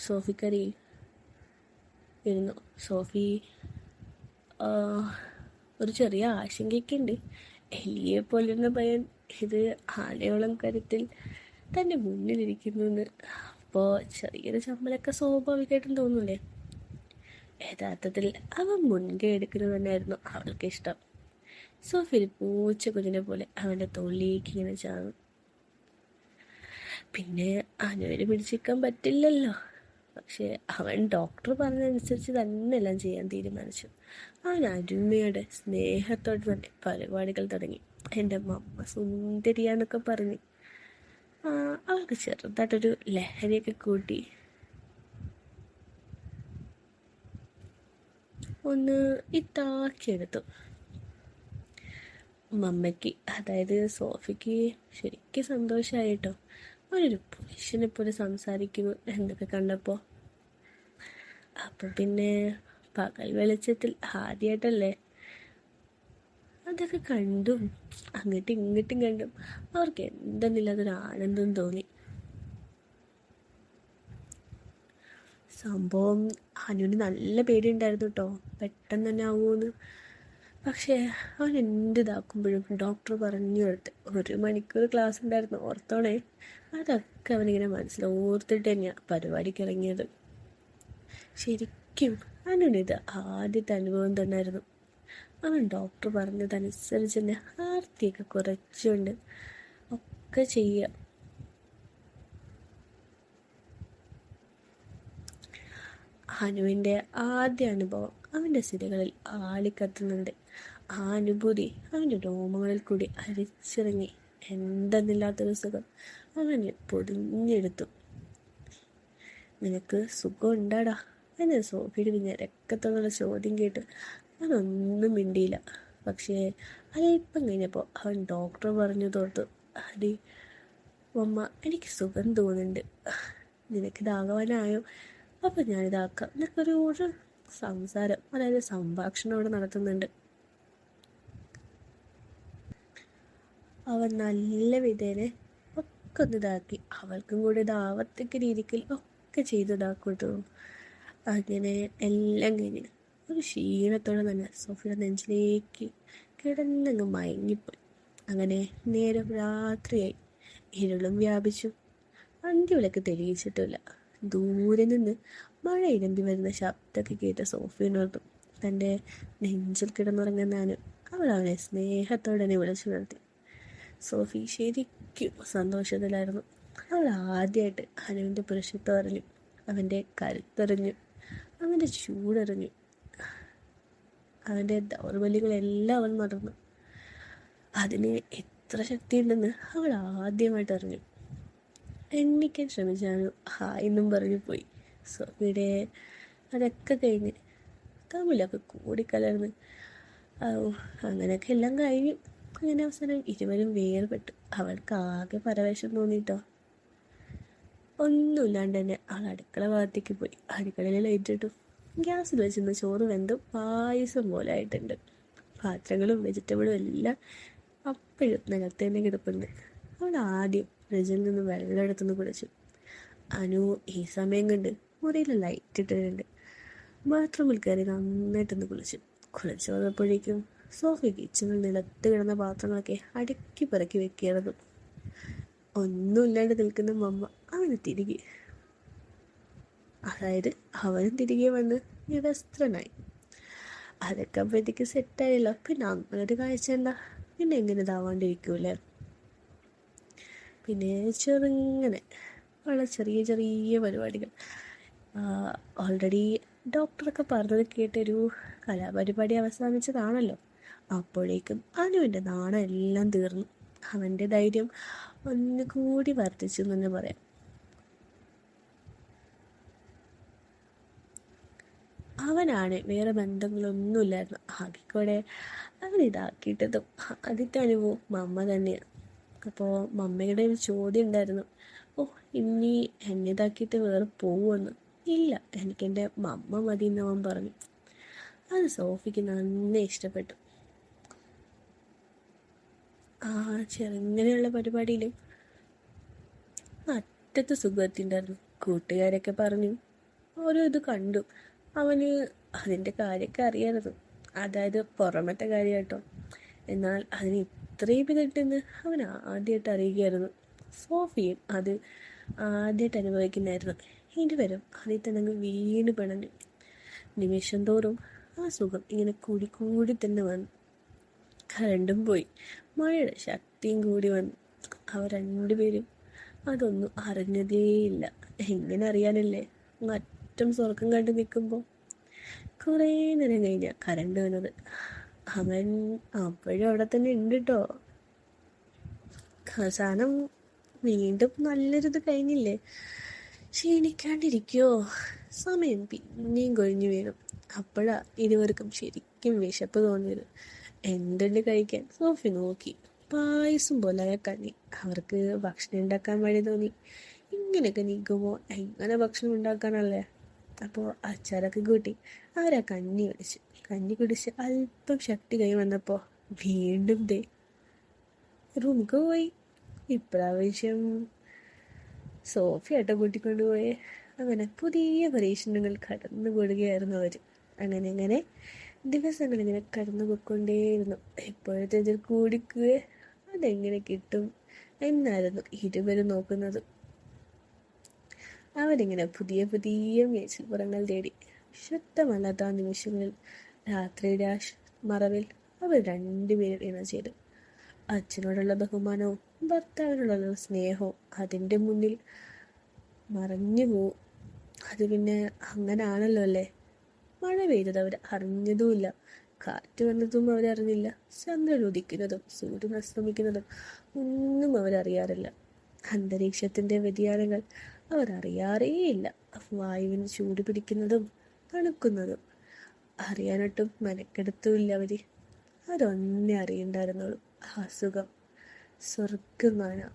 S1: സോഫിക്കരിയിൽ ഇരുന്നു. സോഫി ഒരു ചെറിയ ആശങ്കയൊക്കെ ഉണ്ട്. എലിയെ പോലിരുന്ന പയ്യൻ ഇത് ആനയോളം കരുത്തിൽ തൻ്റെ മുന്നിലിരിക്കുന്നു എന്ന്. അപ്പോൾ ചെറിയൊരു ചമ്മലൊക്കെ സ്വാഭാവികമായിട്ടും തോന്നൂലേ? യഥാർത്ഥത്തിൽ അവൻ മുൻകൈ എടുക്കുന്നത് തന്നെയായിരുന്നു അവൾക്ക് ഇഷ്ടം. സോഫി ഒരു പൂച്ച കുഞ്ഞിനെ പോലെ അവൻ്റെ തൊള്ളിലേക്ക് ഇങ്ങനെ ചാകും. പിന്നെ അനുവിന് പിടിച്ചിരിക്കാൻ പറ്റില്ലല്ലോ. പക്ഷെ അവൻ ഡോക്ടർ പറഞ്ഞതനുസരിച്ച് തന്നെ എല്ലാം ചെയ്യാൻ തീരുമാനിച്ചു. അവൻ അരുമയുടെ സ്നേഹത്തോടെ തന്നെ പരിപാടികൾ തുടങ്ങി. എൻ്റെ മമ്മ സുന്ദരിയാന്നൊക്കെ പറഞ്ഞ് അവൾക്ക് ചെറുതായിട്ടൊരു ലഹരിയൊക്കെ കൂട്ടി ഒന്ന് ഇതാക്കിയെടുത്തു. മമ്മയ്ക്ക്, അതായത് സോഫിക്ക് ശരിക്കും സന്തോഷമായിട്ടോ. അവനൊരു പുരുഷനെ പോലെ സംസാരിക്കുന്നു എന്നൊക്കെ കണ്ടപ്പോൾ. അപ്പം പിന്നെ പകൽ വെളിച്ചത്തിൽ ആദ്യമായിട്ടല്ലേ അതൊക്കെ കണ്ടും അങ്ങോട്ടും ഇങ്ങോട്ടും കണ്ടും അവർക്ക് എന്തെന്നില്ലാതൊരു ആനന്ദം തോന്നി. സംഭവം അനുവിന് നല്ല പേടിയുണ്ടായിരുന്നു കേട്ടോ, പെട്ടെന്ന് തന്നെ ആവുമെന്ന്. പക്ഷേ അവൻ എന്തിതാക്കുമ്പോഴും ഡോക്ടർ പറഞ്ഞു കൊടുത്ത് 1 മണിക്കൂർ ക്ലാസ് ഉണ്ടായിരുന്നു, ഓർത്തോണേ. അതൊക്കെ അവനിങ്ങനെ മനസ്സിൽ ഓർത്തിട്ട് തന്നെയാണ് പരിപാടിക്ക് ഇറങ്ങിയത്. ശരിക്കും അനുവിനിത് ആദ്യത്തെ അനുഭവം തന്നെയായിരുന്നു. അവൻ ഡോക്ടർ പറഞ്ഞതനുസരിച്ച് തന്നെ ആർത്തിയൊക്കെ കുറച്ചുകൊണ്ട് ഒക്കെ ചെയ്യുക. അനുവിൻ്റെ ആദ്യ അനുഭവം അവൻ്റെ സിരകളിൽ ആളിക്കത്തുന്നുണ്ട്. ആ അനുഭൂതി അവൻ്റെ രോമങ്ങളിൽ കൂടി അരിച്ചിറങ്ങി എന്തെന്നില്ലാത്തൊരു സുഖം അവനെ പൊതിഞ്ഞെടുത്തു. നിനക്ക് സുഖം ഉണ്ടാടാ എന്ന് സോഫിയുടെ പിന്നെ രക്കത്തോടുള്ള ചോദ്യം കേട്ട് അവനൊന്നും മിണ്ടിയില്ല. പക്ഷേ അല്പം കഴിഞ്ഞപ്പോൾ അവൻ ഡോക്ടർ പറഞ്ഞു തോർത്തു, അടി അമ്മ എനിക്ക് സുഖം തോന്നുന്നുണ്ട്, നിനക്കിതാകാനായോ? അപ്പം ഞാനിതാക്കാം. എന്നൊക്കെ സംസാരം, അതായത് സംഭാഷണം ഇവിടെ നടത്തുന്നുണ്ട്. അവൻ നല്ല വിധേനെ ഒക്കെ ഒന്നിതാക്കി. അവൾക്കും കൂടി ഇത് ആവർത്തിക്ക രീതിയിൽ ഒക്കെ ചെയ്തിതാക്കിട്ടു. അങ്ങനെ എല്ലാം കഴിഞ്ഞ് ഒരു ക്ഷീണത്തോടെ തന്നെ സോഫിയുടെ നെഞ്ചിലേക്ക് കിടന്നങ്ങ് മയങ്ങിപ്പോയി. അങ്ങനെ നേരം രാത്രിയായി. ഇരുളും വ്യാപിച്ചു. അന്ത്യവിളക്ക് തെളിയിച്ചിട്ടില്ല. ദൂരെ നിന്ന് മഴ ഇരമ്പി വരുന്ന ശബ്ദമൊക്കെ കേട്ട സോഫി ഉണർന്നു. തൻ്റെ നെഞ്ചിൽ കിടന്നുറങ്ങുന്നാനും അവൾ അവനെ സ്നേഹത്തോടെ തന്നെ വിളിച്ചു നിർത്തി. സോഫി ശരിക്കും സന്തോഷത്തിലായിരുന്നു. അവൾ ആദ്യമായിട്ട് അനുവിൻ്റെ പുരുഷത്വം അറിഞ്ഞു, അവൻ്റെ കരുത്തറിഞ്ഞു, അവൻ്റെ ചൂടറിഞ്ഞു, അവൻ്റെ ദൗർബല്യങ്ങളെല്ലാം അവൾ മറന്നു. അതിന് എത്ര ശക്തിയുണ്ടെന്ന് അവൾ ആദ്യമായിട്ട് അറിഞ്ഞു. എണ്ണിക്കാൻ ശ്രമിച്ചാണ് ഹായെന്നും പറഞ്ഞു പോയി. സോഫിയുടെ അതൊക്കെ കഴിഞ്ഞ് തമ്മിലൊക്കെ കൂടിക്കലർന്ന് അങ്ങനെയൊക്കെ എല്ലാം കഴിഞ്ഞു. അങ്ങനെ അവസാനം ഇരുവരും വേർപെട്ടു. അവൾക്ക് ആകെ പരവേശം തോന്നിയിട്ടോ. ഒന്നുമില്ലാണ്ട് തന്നെ അവൾ അടുക്കള ഭാഗത്തേക്ക് പോയി. അടുക്കളയിൽ ലൈറ്റ് ഇട്ടു. ഗ്യാസിൽ വെച്ചിരുന്ന ചോറ് വെന്തും പായസം പോലെ ആയിട്ടുണ്ട്. പാത്രങ്ങളും വെജിറ്റബിളും എല്ലാം അപ്പോഴും നിലത്ത് തന്നെ കിടപ്പുണ്ട്. അവൾ ആദ്യം ഫ്രിഡ്ജിൽ നിന്ന് വെള്ളം എടുത്തുനിന്ന് കുടിച്ചു. അനു ഈ സമയം കണ്ട് മുറിയിൽ ലൈറ്റ് ഇട്ടിട്ടുണ്ട്. ബാത്റൂമിൽ കയറി നന്നായിട്ടൊന്ന് കുളിച്ചു വന്നപ്പോഴേക്കും സോഫി കിച്ചണിൽ നിലത്ത് കിടന്ന പാത്രങ്ങളൊക്കെ അടുക്കി പിറക്കി വെക്കിയത്. ഒന്നുമില്ലാണ്ട് നിൽക്കുന്ന മമ്മ അവന് തിരികെ, അതായത് അവനും തിരികെ വന്ന് വ്യവസ്ഥനായി. അതൊക്കെ അപ്പോഴത്തേക്ക് സെറ്റായല്ലോ. പിന്നെ അങ്ങനൊരു കാഴ്ച എന്താ, പിന്നെ എങ്ങനെ ഇതാവാണ്ടിരിക്കൂലേ. പിന്നെ ചെറുങ്ങനെ ഉള്ള ചെറിയ ചെറിയ പരിപാടികൾ. ഓൾറെഡി ഡോക്ടറൊക്കെ പറഞ്ഞത് കേട്ടൊരു കലാപരിപാടി അവസാനിച്ചതാണല്ലോ. അപ്പോഴേക്കും അനുവിൻ്റെ നാണം എല്ലാം തീർന്നു. അവൻ്റെ ധൈര്യം ഒന്നുകൂടി വർദ്ധിച്ചു എന്ന് തന്നെ പറയാം. അവനാണ് വേറെ ബന്ധങ്ങളൊന്നുമില്ലായിരുന്നു. ആകെക്കൂടെ അവൻ ഇതാക്കിയിട്ടതും ആദ്യത്തെ അനുഭവം മമ്മ തന്നെയാണ്. അപ്പോൾ മമ്മയുടെ ഒരു ചോദ്യം ഉണ്ടായിരുന്നു, ഓ ഇനി എന്നെ ഇതാക്കിയിട്ട് വേറെ പോവുമെന്ന്. ഇല്ല, എനിക്കെൻ്റെ മമ്മ മതി എന്ന് അവൻ പറഞ്ഞു. അത് സോഫിക്ക് നന്നേ ഇഷ്ടപ്പെട്ടു. ആ ചെറുങ്ങനെയുള്ള പരിപാടിയിലും അറ്റത്ത് സുഖത്തിണ്ടായിരുന്നു. കൂട്ടുകാരൊക്കെ പറഞ്ഞു ഓരോ ഇത് കണ്ടു. അവന് അതിൻ്റെ കാര്യമൊക്കെ അറിയാമായിരുന്നു, അതായത് പുറമത്തെ കാര്യം കേട്ടോ. എന്നാൽ അതിന് ഇത്രയും ഇതിട്ടെന്ന് അവൻ ആദ്യമായിട്ട് അറിയുകയായിരുന്നു. സോഫിയും അത് ആദ്യമായിട്ട് അനുഭവിക്കുന്നതായിരുന്നു. ഇരുവരും അതിൽ തന്നെ അങ്ങ് വീണ് പിണഞ്ഞു. നിമിഷം തോറും ആ സുഖം ഇങ്ങനെ കൂടി കൂടി തന്നെ വന്നു. കരണ്ടും പോയി, മഴയുടെ ശക്തിയും കൂടി വന്നു. അവർ രണ്ടുപേരും അതൊന്നും അറിഞ്ഞതേയില്ല. എങ്ങനെ അറിയാനല്ലേ, അറ്റം സ്വർഗം കണ്ടു നിൽക്കുമ്പോൾ. കുറേ നേരം കഴിഞ്ഞ കരണ്ട് വന്നത്. അവൻ അപ്പോഴും അവിടെ തന്നെ ഉണ്ട് കേട്ടോ. അവസാനം വീണ്ടും നല്ലൊരിത് കഴിഞ്ഞില്ലേ. ക്ഷീണിക്കാണ്ടിരിക്കോ, സമയം പിന്നെയും കൊഴിഞ്ഞു വീണു. അപ്പോഴാ ഇരുവർക്കും ശരിക്കും വിശപ്പ് തോന്നിയത്. എന്തുണ്ട് കഴിക്കാൻ? സോഫി നോക്കി. പായസം പോലായ കഞ്ഞി. അവർക്ക് ഭക്ഷണം ഉണ്ടാക്കാൻ വഴി തോന്നി. ഇങ്ങനെയൊക്കെ നീക്കുമ്പോൾ എങ്ങനെ ഭക്ഷണം ഉണ്ടാക്കാനല്ലേ. അപ്പോൾ അച്ചാറൊക്കെ കൂട്ടി അവരാ കഞ്ഞി കുടിച്ച് അല്പം ശക്തി കൈ വന്നപ്പോൾ വീണ്ടും റൂമിക്ക് പോയി. ഇപ്രാവശ്യം സോഫിയായിട്ട് കൂട്ടിക്കൊണ്ടുപോയി. അങ്ങനെ പുതിയ പരീക്ഷണങ്ങൾ കടന്നുകൂടുകയായിരുന്നു അവർ. അങ്ങനെ ദിവസങ്ങൾ ഇങ്ങനെ കടന്നു പോയിക്കൊണ്ടേയിരുന്നു. ഇപ്പോഴത്തെ ഇതിൽ കൂടിക്കുക അതെങ്ങനെ കിട്ടും എന്നായിരുന്നു ഇരുവരും നോക്കുന്നത്. അവരിങ്ങനെ പുതിയ പുതിയ മേച്ചിൽപ്പുറങ്ങൾ തേടി. ശുദ്ധമല്ലാത്ത ആ നിമിഷങ്ങളിൽ രാത്രിയുടെ മറവിൽ അവർ രണ്ടുപേരും ഇണചേരും. അച്ഛനോടുള്ള ബഹുമാനവും ഭർത്താവിനോടുള്ള സ്നേഹവും അതിൻ്റെ മുന്നിൽ മറഞ്ഞു പോവും. അത് പിന്നെ അങ്ങനാണല്ലോ അല്ലേ. മഴ പെയ്തത് അവർ അറിഞ്ഞതുമില്ല, കാറ്റ് വന്നതും അവരറിഞ്ഞില്ല, ചന്ദ്രൻ ഉദിക്കുന്നതും സൂര്യൻ അസ്തമിക്കുന്നതും ഒന്നും അവരറിയാറില്ല. അന്തരീക്ഷത്തിൻ്റെ വ്യതിയാനങ്ങൾ അവർ അറിയാറേയില്ല. വായുവിന് ചൂട് പിടിക്കുന്നതും തണുക്കുന്നതും അറിയാനൊട്ടും മെനക്കെടുത്തുമില്ല അവർ. അതൊന്നേ അറിയണ്ടായിരുന്നുള്ളൂ. അസുഖം സ്വർഗമാണ്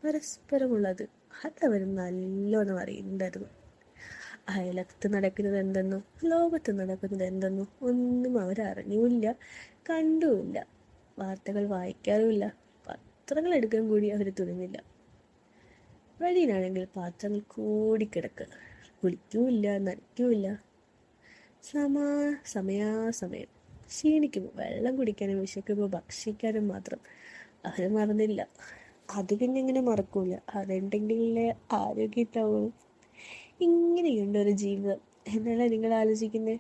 S1: പരസ്പരമുള്ളത്. അതവർ നല്ലോണം അറിയുന്നുണ്ടായിരുന്നു. അയലത്ത് നടക്കുന്നത് എന്തെന്നോ ലോകത്ത് നടക്കുന്നത് എന്തെന്നോ ഒന്നും അവരറിഞ്ഞുമില്ല, കണ്ടുമില്ല. വാർത്തകൾ വായിക്കാറുമില്ല, പത്രങ്ങൾ എടുക്കാൻ കൂടി അവർ തുനിഞ്ഞില്ല. വഴിയിലാണെങ്കിൽ പാത്രങ്ങൾ കൂടിക്കിടക്കുക. കുളിക്കൂല്ല, നനയ്ക്കൂല്ല. സമയാസമയം ക്ഷീണിക്കുമ്പോൾ വെള്ളം കുടിക്കാനും വിശക്കുമ്പോൾ ഭക്ഷിക്കാനും മാത്രം അവർ മറന്നില്ല. അത് പിന്നെ എങ്ങനെ മറക്കൂല, അതുണ്ടെങ്കിലേ ആരോഗ്യം ഉണ്ടാവുള്ളൂ. ഇങ്ങനെയുണ്ട് ഒരു ജീവിതം എന്നല്ല നിങ്ങൾ ആലോചിക്കുന്നത്.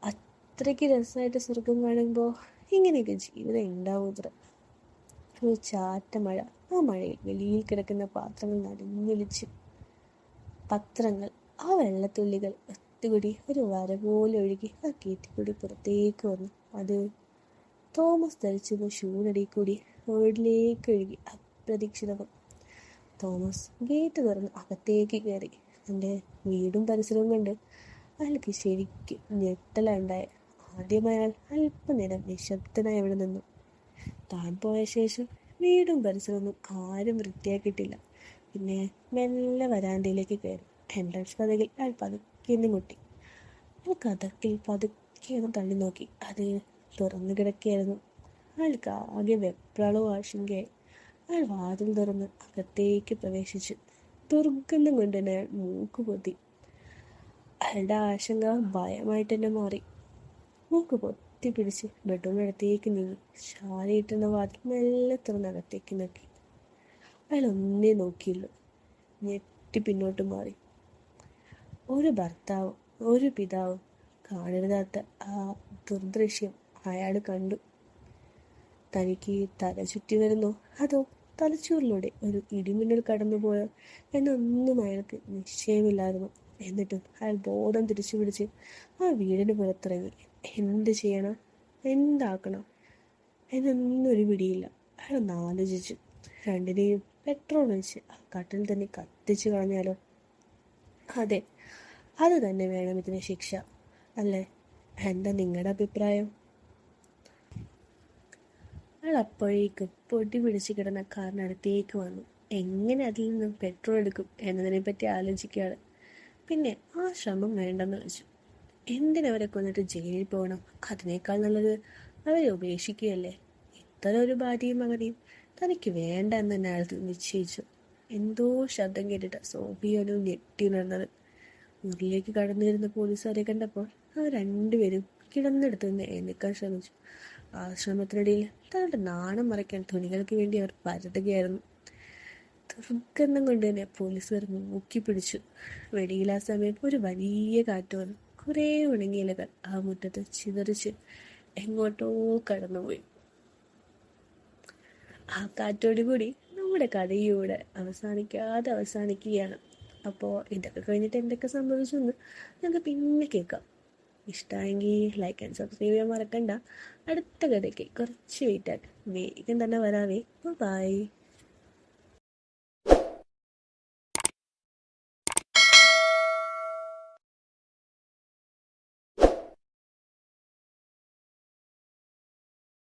S1: അത്രയ്ക്ക് രസമായിട്ട് സ്വർഗം കാണുമ്പോൾ ഇങ്ങനെയൊക്കെ ജീവിതം ഉണ്ടാവും. ഒരു ചാറ്റ മഴ. ആ മഴയിൽ വെളിയിൽ കിടക്കുന്ന പാത്രങ്ങൾ നനഞ്ഞൊലിച്ച്. പത്രങ്ങൾ, ആ വെള്ളത്തുള്ളികൾ ഒത്തുകൂടി ഒരു വര പോലെ ഒഴുകി ആ ഗേറ്റിൽ പുറത്തേക്ക് വന്നു. അത് തോമസ് ധരിച്ചിരുന്ന ഷൂനടിയിൽ കൂടി റോഡിലേക്ക് ഒഴുകി അപ്രതീക്ഷിതവും. തോമസ് ഗേറ്റ് തുറന്ന് അകത്തേക്ക് കയറി. എൻ്റെ വീടും പരിസരവും കണ്ട് അയാൾക്ക് ശരിക്കും ഞെട്ടലുണ്ടായ. ആദ്യം അയാൾ അല്പനേരം നിശബ്ദനായി അവിടെ നിന്നു. താൻ പോയ ശേഷം വീടും പരിസരമൊന്നും ആരും വൃത്തിയാക്കിയിട്ടില്ല. പിന്നെ മെല്ലെ വരാന്തയിലേക്ക് കയറി. എൻട്രൻസ് കഥകിൽ അയാൾ പതുക്കെ മുട്ടി. അയാൾ കഥക്കിൽ പതുക്കെ ഒന്ന് തള്ളി നോക്കി. അത് തുറന്നു കിടക്കുകയായിരുന്നു. അയാൾക്ക് ആകെ വെപ്രാളവും ആശങ്കയായി. അയാൾ വാതിൽ തുറന്ന് അകത്തേക്ക് പ്രവേശിച്ചു. ദുർഗന്ധം കൊണ്ട് തന്നെ അയാൾ മൂക്ക് പൊത്തി. അയാളുടെ ആശങ്ക ഭയമായിട്ട് തന്നെ മാറി. മൂക്ക് പൊത്തിപ്പിടിച്ച് ബെഡ്റൂമിനടുത്തേക്ക് നീങ്ങി. ശാലയിട്ടുന്ന വാതിൽ മെല്ലെ തുറന്നകത്തേക്ക് നോക്കി. അയാൾ ഒന്നേ നോക്കിയുള്ളൂ. ഞെട്ടി പിന്നോട്ട് മാറി. ഒരു ഭർത്താവും ഒരു പിതാവും കാണരുതാത്ത ആ ദുർദൃശ്യം അയാൾ കണ്ടു. തനിക്ക് തല ചുറ്റി വരുന്നോ അതോ തലച്ചോറിലൂടെ ഒരു ഇടിമിന്നൽ കടന്നുപോയോ എന്നൊന്നും അയാൾക്ക് നിശ്ചയമില്ലായിരുന്നു. എന്നിട്ടും അയാൾ ബോധം തിരിച്ചു പിടിച്ച് ആ വീടിന് പുറത്തിറങ്ങി. എന്ത് ചെയ്യണം, എന്താക്കണം എന്നൊന്നും ഒരു പിടിയില്ല. അയാൾ ഒന്ന് ആലോചിച്ചു. രണ്ടിനെയും പെട്രോൾ ഒഴിച്ച് ആ കട്ടിൽ തന്നെ കത്തിച്ചു കളഞ്ഞാലോ? അതെ, അത് തന്നെ വേണം ഇതിന് ശിക്ഷ, അല്ലേ? എന്താ നിങ്ങളുടെ അഭിപ്രായം? അയാൾ അപ്പോഴേക്കും പൊടി പിടിച്ച് കിടന്ന കാറിനടുത്തേക്ക് വന്നു. എങ്ങനെ അതിൽ നിന്നും പെട്രോൾ എടുക്കും എന്നതിനെ പറ്റി ആലോചിക്കുകയാണ്. പിന്നെ ആ ശ്രമം വേണ്ടെന്ന് വെച്ചു. എന്തിനവരെ കൊന്നിട്ട് ജയിലിൽ പോകണം? അതിനേക്കാൾ നല്ലത് അവരെ ഉപേക്ഷിക്കുകയല്ലേ. ഇത്തരം ഒരു ഭാര്യയും മകനെയും തനിക്ക് വേണ്ട എന്ന് തന്നെ അയാൾ നിശ്ചയിച്ചു. എന്തോ ശബ്ദം കേട്ടിട്ട് സോഫിയോനു ഞെട്ടി ഉണർന്നത്. മുറിയിലേക്ക് കടന്നു വരുന്ന പോലീസുകാരെ കണ്ടപ്പോൾ അവർ രണ്ടുപേരും കിടന്നെടുത്ത് നിന്ന് എഴുന്നേൽക്കാൻ ശ്രമിച്ചു. ആ ശ്രമത്തിനിടയിൽ തങ്ങളുടെ നാണം മറയ്ക്കാൻ തുണികൾക്ക് വേണ്ടി അവർ പരതുകയായിരുന്നു. ദുർഗന്ധം കൊണ്ട് തന്നെ പോലീസുകാർ മൂക്കി പിടിച്ചു. വെടിയിൽ ആ സമയം ഒരു വലിയ കാറ്റ് വന്നു. കുറേ ഉണങ്ങിയ ഇലകൾ ആ മുറ്റത്ത് ചിതറിച്ച് എങ്ങോട്ടോ കടന്നുപോയി. ആ കാറ്റോടുകൂടി നമ്മുടെ കഥയുടെ അവസാനിക്കുകയാണ്. അപ്പോൾ ഇതൊക്കെ കഴിഞ്ഞിട്ട് എന്തൊക്കെ സംഭവിച്ചു എന്ന് ഞങ്ങൾക്ക് പിന്നെ കേൾക്കാം. ഇഷ്ടമായെങ്കിൽ ലൈക്ക് ആൻഡ് സബ്സ്ക്രൈബ് ചെയ്യാൻ മറക്കണ്ട. അടുത്ത കഥയ്ക്ക് കുറച്ച് വെയിറ്റ് ആക്കി വേഗം തന്നെ വരാവേ. ബൈ.